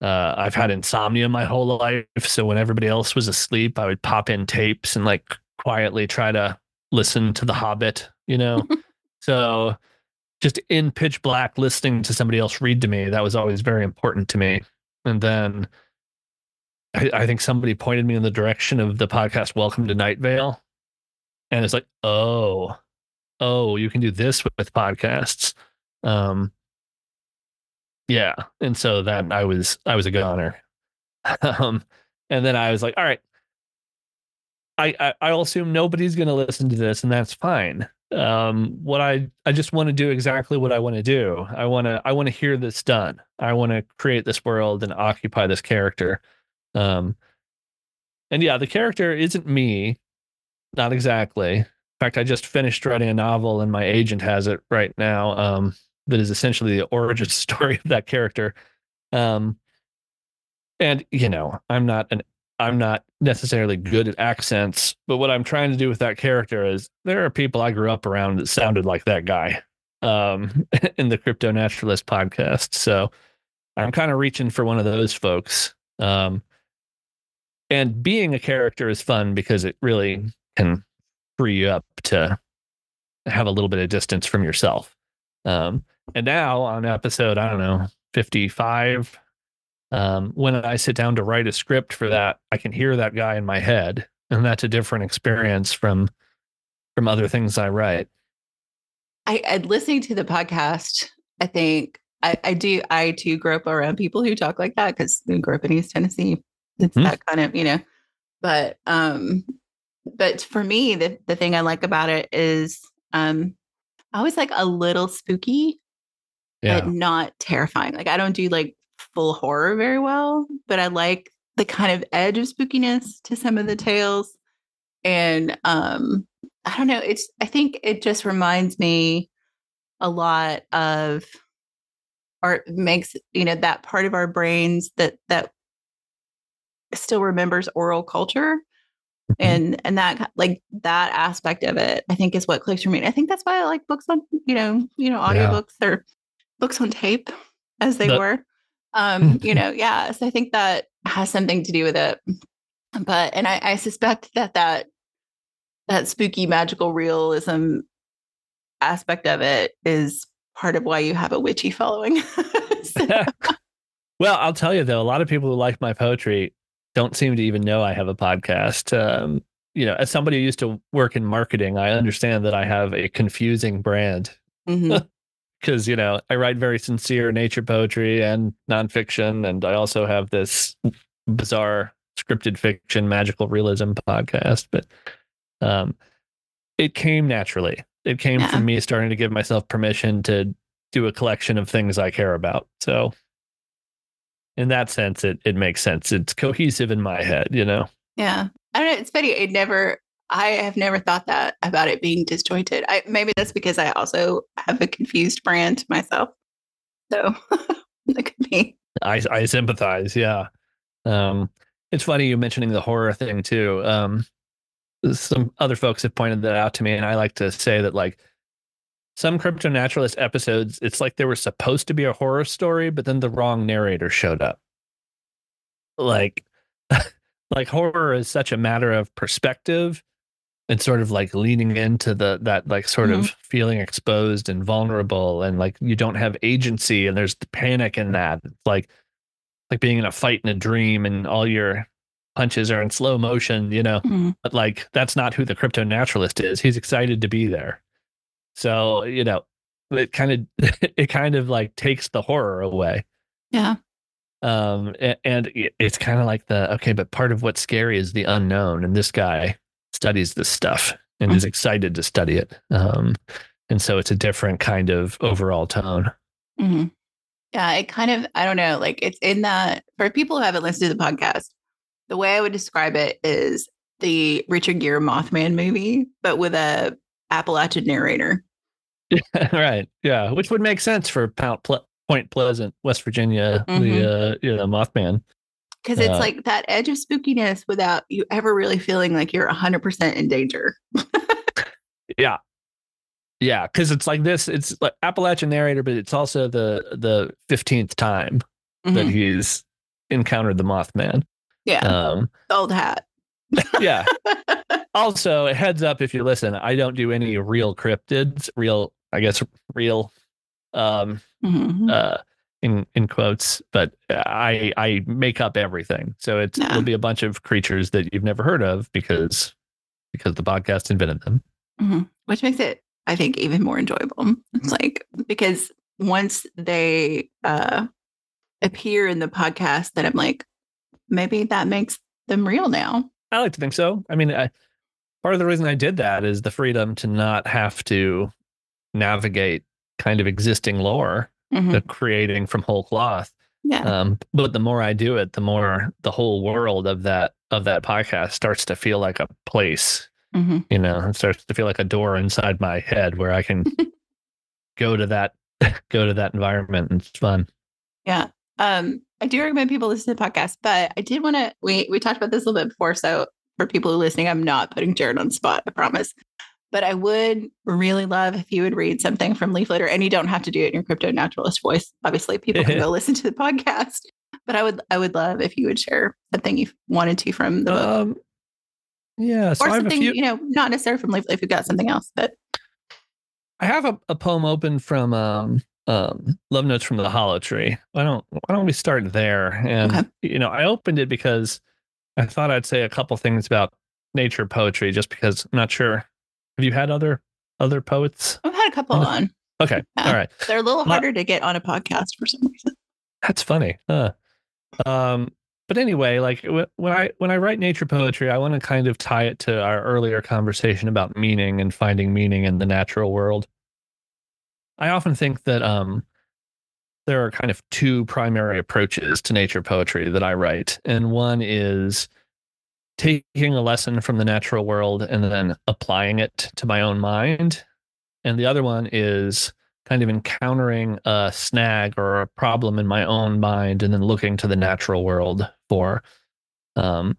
I've had insomnia my whole life. So when everybody else was asleep, I would pop in tapes and like quietly try to listen to The Hobbit, So just in pitch black, listening to somebody else read to me, that was always very important to me. And then I think somebody pointed me in the direction of the podcast Welcome to Night Vale. And it's like, oh, you can do this with podcasts. Yeah. And so then I was a goner. And then I was like, all right, I'll assume nobody's going to listen to this, and that's fine. What I just want to do exactly what I want to do. I want to hear this done. I want to create this world and occupy this character. And yeah, the character isn't me, not exactly. In fact, I just finished writing a novel, and my agent has it right now. That is essentially the origin story of that character. And I'm not necessarily good at accents, but what I'm trying to do with that character is there are people I grew up around that sounded like that guy in the CryptoNaturalist podcast. So I'm kind of reaching for one of those folks. And being a character is fun because it really can free you up to have a little bit of distance from yourself. And now on episode, I don't know, 55, when I sit down to write a script for that, I can hear that guy in my head, and that's a different experience from other things I write. I listening to the podcast, I think I too grew up around people who talk like that because we grew up in East Tennessee. It's that kind of, but for me, the thing I like about it is I always like a little spooky, but not terrifying. Like I don't do like full horror very well, but I like the kind of edge of spookiness to some of the tales. And I don't know, I think it just reminds me a lot of, or makes, that part of our brains that still remembers oral culture. And that, like, that aspect of it, I think is what clicks for me. And I think that's why I like books on, audiobooks or books on tape as they were. So I think that has something to do with it. But, and I suspect that spooky magical realism aspect of it is part of why you have a witchy following. Well, I'll tell you though, a lot of people who like my poetry don't seem to even know I have a podcast. As somebody who used to work in marketing, I understand that I have a confusing brand. Because, I write very sincere nature poetry and nonfiction. And I also have this bizarre scripted fiction, magical realism podcast. But it came naturally. It came from me starting to give myself permission to do a collection of things I care about. So in that sense, it makes sense. It's cohesive in my head, Yeah. I don't know. It's funny. I have never thought that about it being disjointed. Maybe that's because I also have a confused brand myself. So that could be. I sympathize. Yeah. It's funny you mentioning the horror thing too. Some other folks have pointed that out to me, and I like to say that like some CryptoNaturalist episodes, it's like they were supposed to be a horror story, but then the wrong narrator showed up. Like horror is such a matter of perspective and sort of like leaning into that like sort of feeling exposed and vulnerable, and like you don't have agency, and there's the panic in that. It's like being in a fight in a dream and all your punches are in slow motion, but like that's not who the CryptoNaturalist is. He's excited to be there. So, it kind of like takes the horror away. Yeah. And it's kind of like but part of what's scary is the unknown. And this guy studies this stuff and is excited to study it. And so it's a different kind of overall tone. Mm-hmm. Yeah. It kind of, I don't know, like it's in that, for people who haven't listened to the podcast, the way I would describe it is the Richard Gere Mothman movie, but with a Appalachian narrator. Right. Yeah. Which would make sense for Point Pleasant, West Virginia, the Mothman. Because it's like that edge of spookiness without you ever really feeling like you're 100% in danger. Yeah. Yeah. Because it's like this, it's like Appalachian narrator, but it's also the 15th time that he's encountered the Mothman. Yeah. The old hat. Yeah. Also, a heads up if you listen, I don't do any real cryptids, real um Mm-hmm. in quotes, but I make up everything. So it'll be a bunch of creatures that you've never heard of because the podcast invented them. Mm-hmm. Which makes it, I think, even more enjoyable. It's like, because once they appear in the podcast, that I'm like, maybe that makes them real now. I like to think so. I mean, part of the reason I did that is the freedom to not have to navigate kind of existing lore, creating from whole cloth. Yeah. But the more I do it, the more the whole world of that podcast starts to feel like a place. It starts to feel like a door inside my head where I can go to that environment, and it's fun. Yeah. I do recommend people listen to the podcast, but I did want to, we talked about this a little bit before. So for people who are listening, I'm not putting Jarod on the spot, I promise. But I would really love if you would read something from Leaflet, and you don't have to do it in your CryptoNaturalist voice. Obviously, people can go listen to the podcast. But I would love if you would share something you wanted to from the book. Yeah, so or I something, have not necessarily from Leaflet if you've got something else. But I have a poem open from Love Notes from the Hollow Tree. Why don't we start there? And I opened it because I thought I'd say a couple things about nature poetry, just because I'm not sure. Have you had other poets? I've had a couple on. Okay. All right. They're a little harder to get on a podcast for some reason. That's funny. But anyway, like when I write nature poetry, I want to kind of tie it to our earlier conversation about meaning and finding meaning in the natural world. I often think that there are kind of two primary approaches to nature poetry that I write. And one is taking a lesson from the natural world and then applying it to my own mind. And the other one is kind of encountering a snag or a problem in my own mind and then looking to the natural world for kind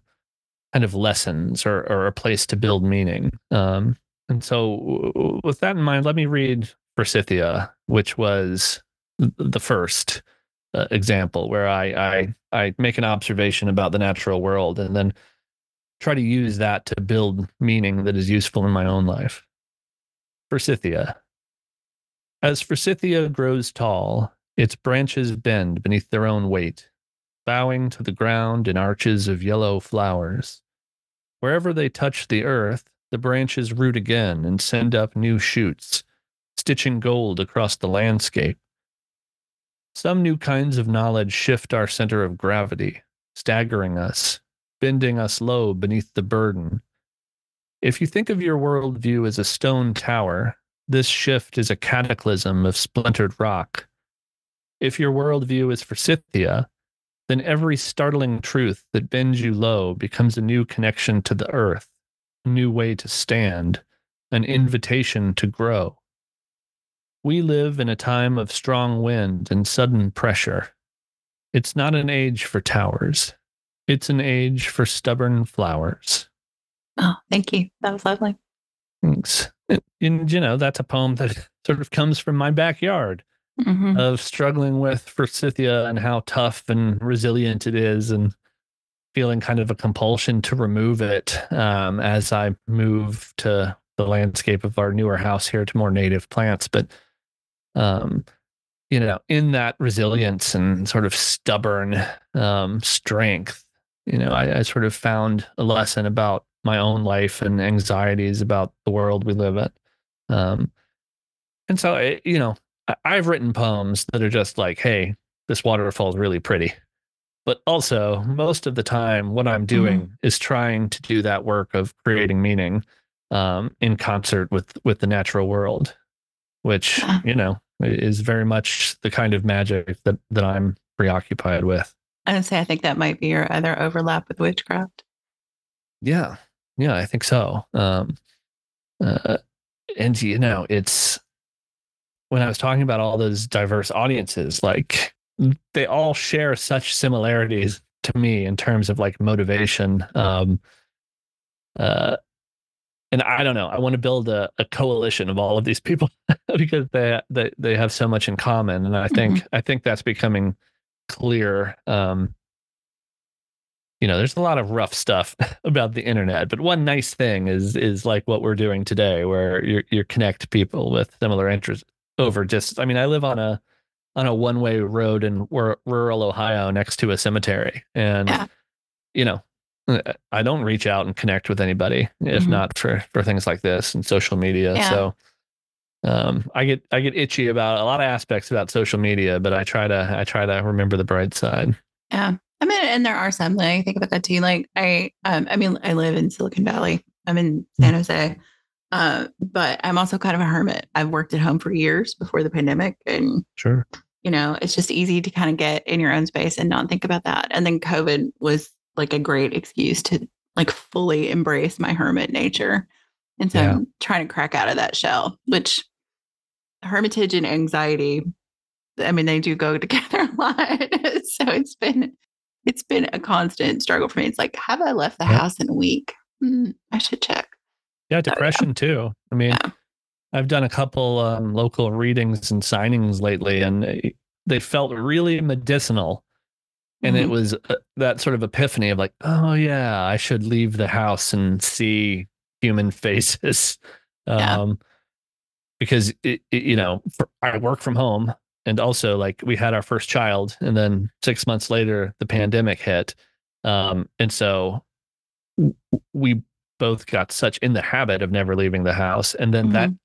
of lessons or a place to build meaning. And so with that in mind, let me read Forsythia, which was the first example where I make an observation about the natural world and then try to use that to build meaning that is useful in my own life. Forsythia. As forsythia grows tall, its branches bend beneath their own weight, bowing to the ground in arches of yellow flowers. Wherever they touch the earth, the branches root again and send up new shoots, stitching gold across the landscape. Some new kinds of knowledge shift our center of gravity, staggering us, bending us low beneath the burden. If you think of your worldview as a stone tower, this shift is a cataclysm of splintered rock. If your worldview is forsythia, then every startling truth that bends you low becomes a new connection to the earth, a new way to stand, an invitation to grow. We live in a time of strong wind and sudden pressure. It's not an age for towers. It's an age for stubborn flowers. Oh, thank you. That was lovely. Thanks. And that's a poem that sort of comes from my backyard of struggling with forsythia and how tough and resilient it is, and feeling kind of a compulsion to remove it as I move to the landscape of our newer house here to more native plants. But, in that resilience and sort of stubborn strength, I sort of found a lesson about my own life and anxieties about the world we live in. And so, I've written poems that are just like, hey, this waterfall is really pretty. But also, most of the time, what I'm doing is trying to do that work of creating meaning in concert with the natural world, which, is very much the kind of magic that I'm preoccupied with. I would say I think that might be your other overlap with witchcraft. Yeah, I think so. And it's when I was talking about all those diverse audiences, like they all share such similarities to me in terms of like motivation. And I don't know, I want to build a coalition of all of these people because they have so much in common. And I think that's becoming clear there's a lot of rough stuff about the internet, but one nice thing is like what we're doing today, where you connect people with similar interests over just. I mean, I live on a one-way road in rural Ohio next to a cemetery, and Yeah. I don't reach out and connect with anybody if not for things like this and social media. Yeah. So I get itchy about a lot of aspects about social media, but I try to remember the bright side. Yeah. I mean, and there are some, like, I think about that too. Like I live in Silicon Valley. I'm in San Jose. But I'm also kind of a hermit. I've worked at home for years before the pandemic, and Sure. it's just easy to kind of get in your own space and not think about that. And then COVID was like a great excuse to like fully embrace my hermit nature. And so I'm trying to crack out of that shell, which hermitage and anxiety, I mean, they do go together a lot. So it's been a constant struggle for me. It's like, have I left the house in a week? I should check. Yeah, depression too. I mean, I've done a couple local readings and signings lately, and they felt really medicinal. And it was that sort of epiphany of like, oh yeah, I should leave the house and see human faces. Because I work from home, and also like we had our first child, and then 6 months later the pandemic hit, and so we both got such in the habit of never leaving the house, and then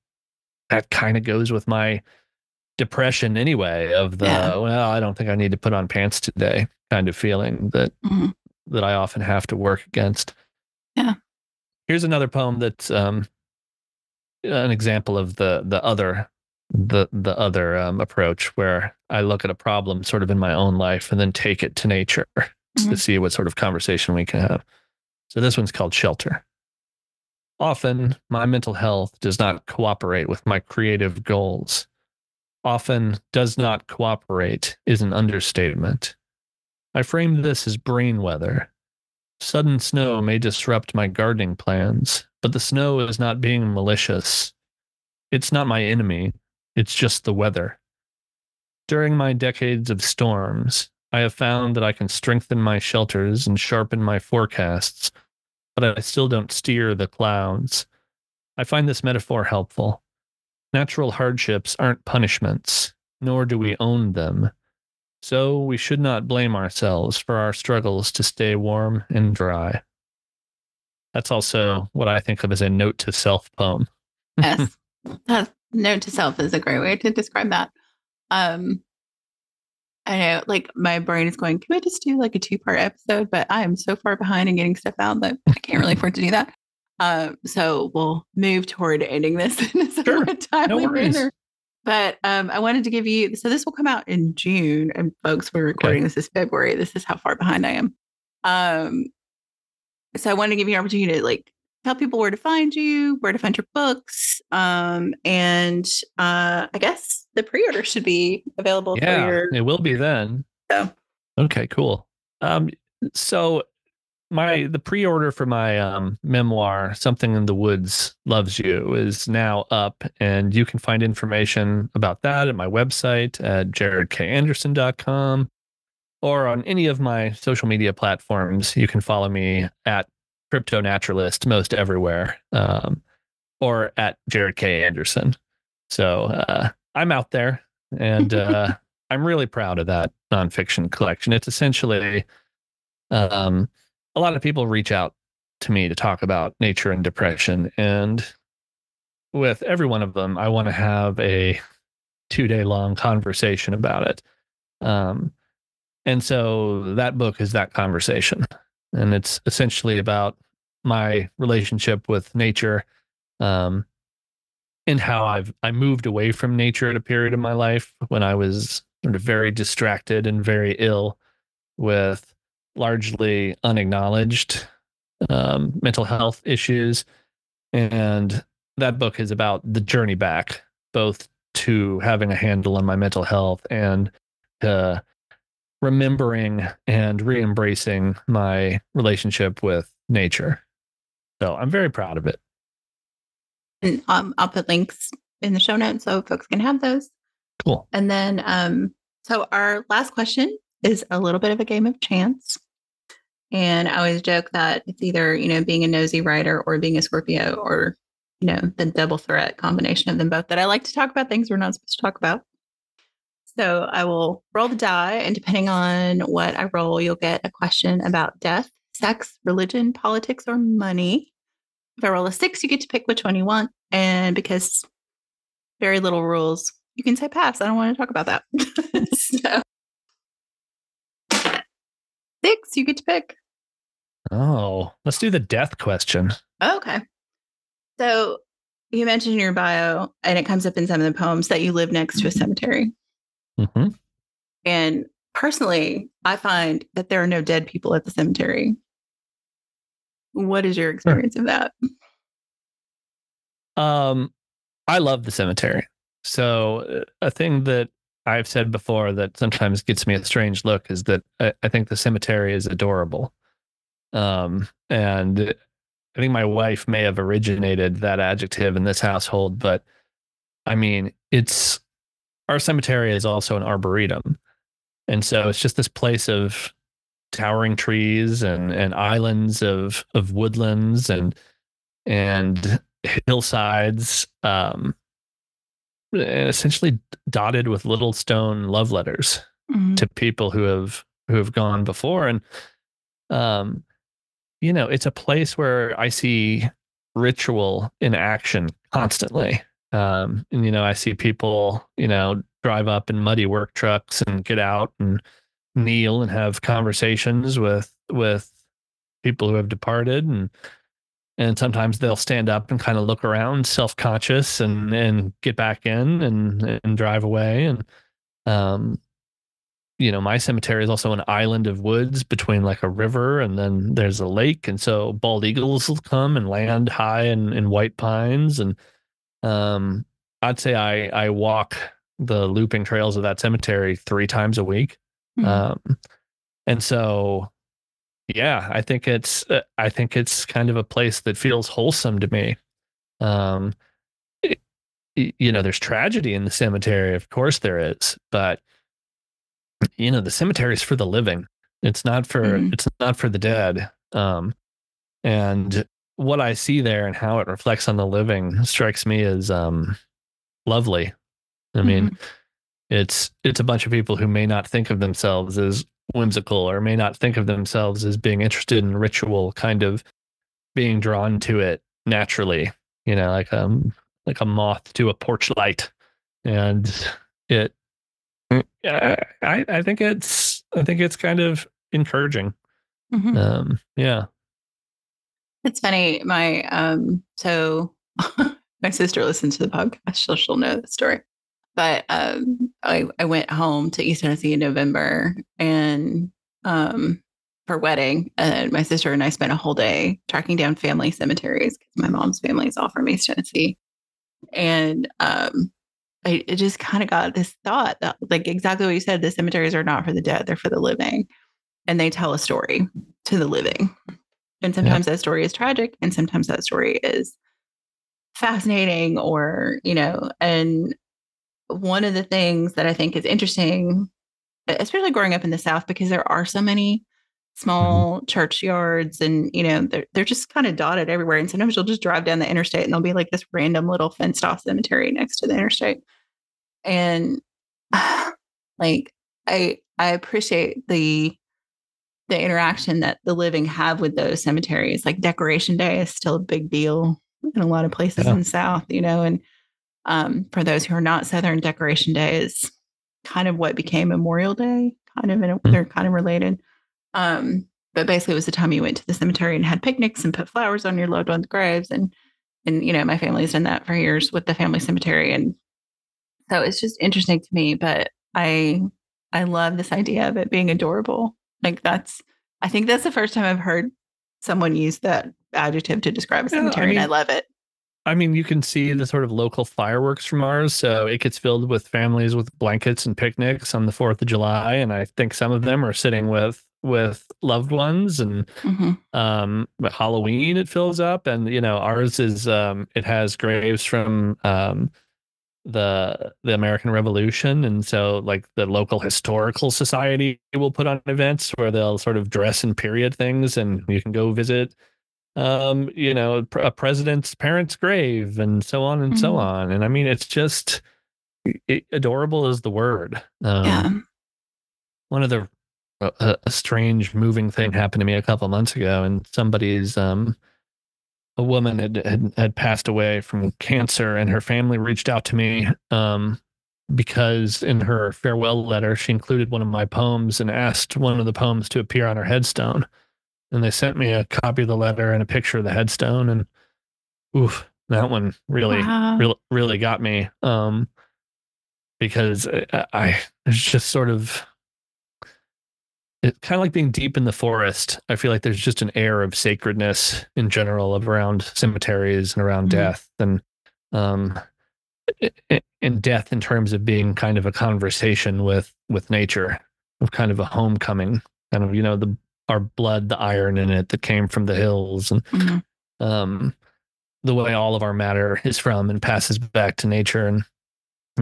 that kind of goes with my depression anyway, of the well, I don't think I need to put on pants today kind of feeling that I often have to work against. Yeah. Here's another poem that's an example of the other approach, where I look at a problem sort of in my own life and then take it to nature to see what sort of conversation we can have. So this one's called Shelter. Often my mental health does not cooperate with my creative goals. Often does not cooperate is an understatement. I frame this as brain weather. Sudden snow may disrupt my gardening plans, but the snow is not being malicious. It's not my enemy. It's just the weather. During my decades of storms, I have found that I can strengthen my shelters and sharpen my forecasts, but I still don't steer the clouds. I find this metaphor helpful. Natural hardships aren't punishments, nor do we own them. So we should not blame ourselves for our struggles to stay warm and dry. That's also what I think of as a note to self poem. Yes. Note to self is a great way to describe that. I know, like, my brain is going, can we just do like a 2-part episode? But I am so far behind in getting stuff out that I can't really afford to do that. So we'll move toward ending this in a somewhat timely manner. But I wanted to give you, so this will come out in June, and folks, we're recording this is February. This is how far behind I am. So I wanted to give you an opportunity to like tell people where to find you, where to find your books. And I guess the pre-order should be available for your... it will be then. So. Okay, cool. So the pre-order for my memoir, Something in the Woods Loves You, is now up, and you can find information about that at my website at jarodkanderson.com, or on any of my social media platforms. You can follow me at CryptoNaturalist most everywhere, or at Jarod K. Anderson. So I'm out there, and I'm really proud of that nonfiction collection. It's essentially a lot of people reach out to me to talk about nature and depression, and with every one of them, I want to have a 2-day long conversation about it. And so that book is that conversation, and it's essentially about my relationship with nature, and how I moved away from nature at a period of my life when I was sort of very distracted and very ill with largely unacknowledged mental health issues. And that book is about the journey back, both to having a handle on my mental health and remembering and re-embracing my relationship with nature. So I'm very proud of it. And I'll put links in the show notes so folks can have those. Cool. And then, so our last question is a little bit of a game of chance. And I always joke that it's either, being a nosy writer or being a Scorpio or, the double threat combination of them both, that I like to talk about things we're not supposed to talk about. So I will roll the die, and depending on what I roll, you'll get a question about death, sex, religion, politics, or money. If I roll a 6, you get to pick which one you want. And because very little rules, you can say pass. I don't want to talk about that. So 6, you get to pick. Oh, let's do the death question. Okay. So you mentioned in your bio, and it comes up in some of the poems, that you live next to a cemetery. Mm-hmm. And personally, I find that there are no dead people at the cemetery. What is your experience of that? I love the cemetery. So a thing that I've said before that sometimes gets me a strange look is that I think the cemetery is adorable. And I think my wife may have originated that adjective in this household, but I mean, our cemetery is also an arboretum. And so it's just this place of towering trees and islands of woodlands and hillsides, essentially dotted with little stone love letters to people who have gone before. And it's a place where I see ritual in action constantly. And I see people, drive up in muddy work trucks and get out and kneel and have conversations with people who have departed, and sometimes they'll stand up and kind of look around self-conscious and get back in and drive away. And my cemetery is also an island of woods between like a river and then there's a lake, and so bald eagles will come and land high in white pines. And I'd say I walk the looping trails of that cemetery 3 times a week. And so, yeah, I think it's kind of a place that feels wholesome to me. There's tragedy in the cemetery, of course there is, but the cemetery is for the living. It's not for the dead. And what I see there and how it reflects on the living strikes me as lovely. I mean, it's a bunch of people who may not think of themselves as whimsical or may not think of themselves as being interested in ritual, kind of being drawn to it naturally, like a moth to a porch light. And it, I think it's kind of encouraging. Yeah. It's funny. So my sister listens to the podcast, so she'll know the story. But I went home to East Tennessee in November and for wedding, and my sister and I spent a whole day tracking down family cemeteries because my mom's family is all from East Tennessee. And I just kind of got this thought that, like exactly what you said, the cemeteries are not for the dead, they're for the living. And they tell a story to the living. And sometimes that story is tragic, and sometimes that story is fascinating, or, and one of the things that I think is interesting, especially growing up in the South, because there are so many small churchyards and, they're just kind of dotted everywhere. And sometimes you'll just drive down the interstate and there'll be like this random little fenced off cemetery next to the interstate. And like, I appreciate the interaction that the living have with those cemeteries. Like Decoration Day is still a big deal in a lot of places in the South, and for those who are not Southern, Decoration Day is kind of what became Memorial Day, they're kind of related. But basically it was the time you went to the cemetery and had picnics and put flowers on your loved ones' graves. And my family's done that for years with the family cemetery. And so it's just interesting to me, but I love this idea of it being adorable. Like I think that's the first time I've heard someone use that adjective to describe a cemetery, and I love it. I mean, you can see the sort of local fireworks from ours. So it gets filled with families with blankets and picnics on the 4th of July. And I think some of them are sitting with loved ones. And Halloween, it fills up. And, ours is, it has graves from the American Revolution, and so like the local historical society will put on events where they'll sort of dress in period things, and you can go visit a president's parents' grave and so on and so Mm-hmm. on. And I mean, it's just adorable is the word. Yeah. One of the a strange moving thing happened to me a couple months ago, and somebody's a woman had passed away from cancer, and her family reached out to me because in her farewell letter she included one of my poems and asked one of the poems to appear on her headstone. And they sent me a copy of the letter and a picture of the headstone, and oof, that one Wow. really got me. Because I it's just sort of, it's kind of like being deep in the forest. I feel like there's just an air of sacredness in general around cemeteries and around Mm-hmm. death, and um, in death in terms of being kind of a conversation with nature, of kind of a homecoming, kind of our blood, the iron in it that came from the hills, and Mm-hmm. um, the way all of our matter is from and passes back to nature. And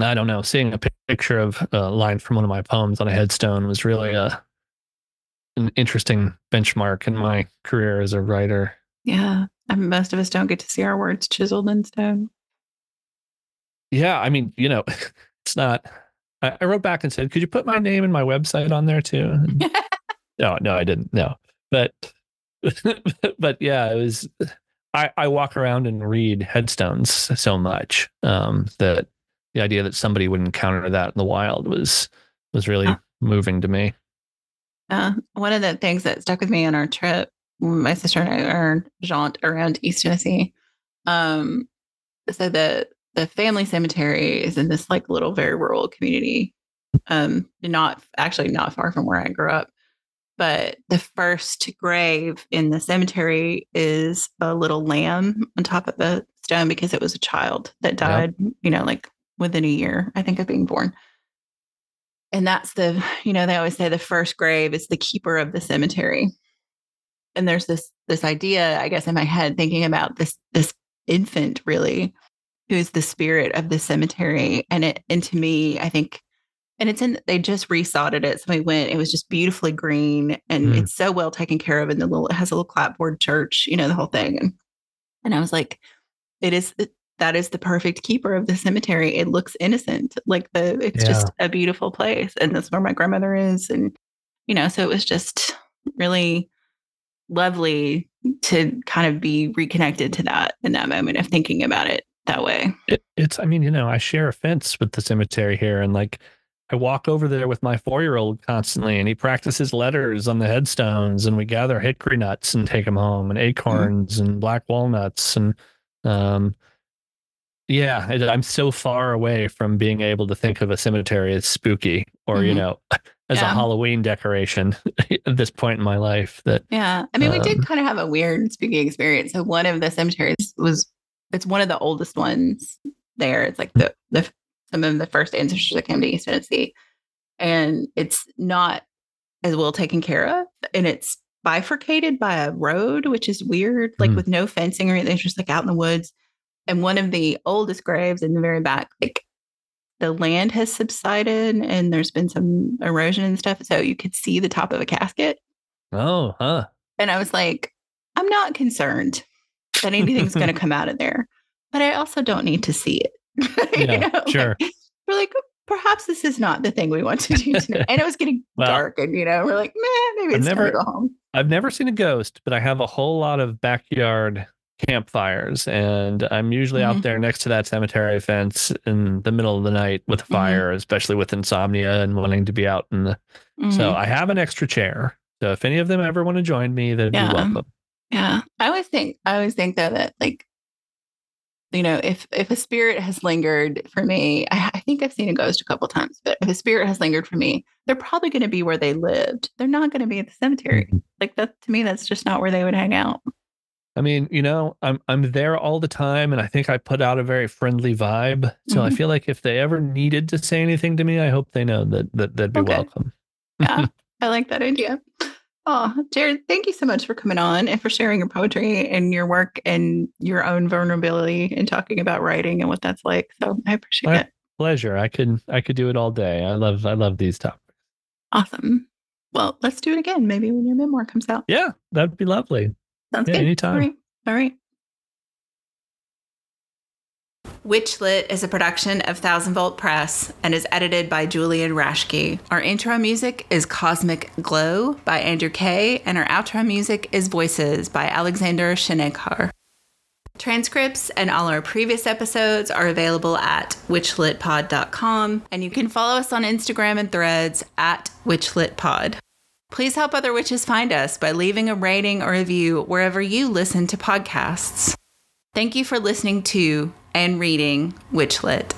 I don't know, seeing a picture of a line from one of my poems on a headstone was really an interesting benchmark in my career as a writer. Yeah. I mean, most of us don't get to see our words chiseled in stone. Yeah, I mean, it's not. I wrote back and said, "Could you put my name and my website on there too?" And no, I didn't. No, but but yeah, it was. I walk around and read headstones so much that the idea that somebody would encounter that in the wild was really moving to me. One of the things that stuck with me on our trip, my sister and I are jaunt around East Tennessee. Um, so the family cemetery is in this like little very rural community, not far from where I grew up. But the first grave in the cemetery is a little lamb on top of the stone because it was a child that died, like within a year, I think, of being born. And that's they always say the first grave is the keeper of the cemetery. And there's this idea, I guess, in my head, thinking about this infant really, who's the spirit of the cemetery. And to me, I think, and they just resodded it. So we went, it was just beautifully green and it's so well taken care of. And it has a little clapboard church, the whole thing. And I was like, that is the perfect keeper of the cemetery. It looks innocent. It's just a beautiful place. And that's where my grandmother is. And, so it was just really lovely to kind of be reconnected to that in that moment of thinking about it that way. I share a fence with the cemetery here, and like I walk over there with my 4-year-old constantly, and he practices letters on the headstones, and we gather hickory nuts and take them home, and acorns and black walnuts. And I'm so far away from being able to think of a cemetery as spooky or, as a Halloween decoration at this point in my life. That I mean, we did kind of have a weird spooky experience. So one of the cemeteries it's one of the oldest ones there. It's like some of the first ancestors that came to East Tennessee. And it's not as well taken care of. And it's bifurcated by a road, which is weird, like with no fencing or anything. It's just like out in the woods. And one of the oldest graves in the very back, like the land has subsided and there's been some erosion and stuff. So you could see the top of a casket. Oh, huh. And I was like, I'm not concerned that anything's going to come out of there, but I also don't need to see it. Sure. We're like, perhaps this is not the thing we want to do tonight. And it was getting dark and, we're like, maybe it's time to go home. I've never seen a ghost, but I have a whole lot of backyard campfires, and I'm usually out there next to that cemetery fence in the middle of the night with a fire, especially with insomnia and wanting to be out in the so I have an extra chair, so if any of them ever want to join me, they'd be welcome. I always think though that, like, if a spirit has lingered for me, I think I've seen a ghost a couple of times, but if a spirit has lingered for me, they're probably going to be where they lived. They're not going to be at the cemetery. Like, that, to me, that's just not where they would hang out. I mean, I'm there all the time, and I think I put out a very friendly vibe. So I feel like if they ever needed to say anything to me, I hope they know that they'd be welcome. Yeah, I like that idea. Oh, Jarod, thank you so much for coming on and for sharing your poetry and your work and your own vulnerability and talking about writing and what that's like. So I appreciate My it. pleasure. I could do it all day. I love these topics. Awesome. Well, let's do it again. Maybe when your memoir comes out. Yeah, that'd be lovely. Sounds Yeah, good. anytime. All right. All right. WitchLit is a production of Thousand Volt Press and is edited by Julian Rashke. Our intro music is Cosmic Glow by Jarod K, and our outro music is Voices by Alexander Shenekar. Transcripts and all our previous episodes are available at witchlitpod.com, and you can follow us on Instagram and Threads at witchlitpod. Please help other witches find us by leaving a rating or review wherever you listen to podcasts. Thank you for listening to and reading WitchLit.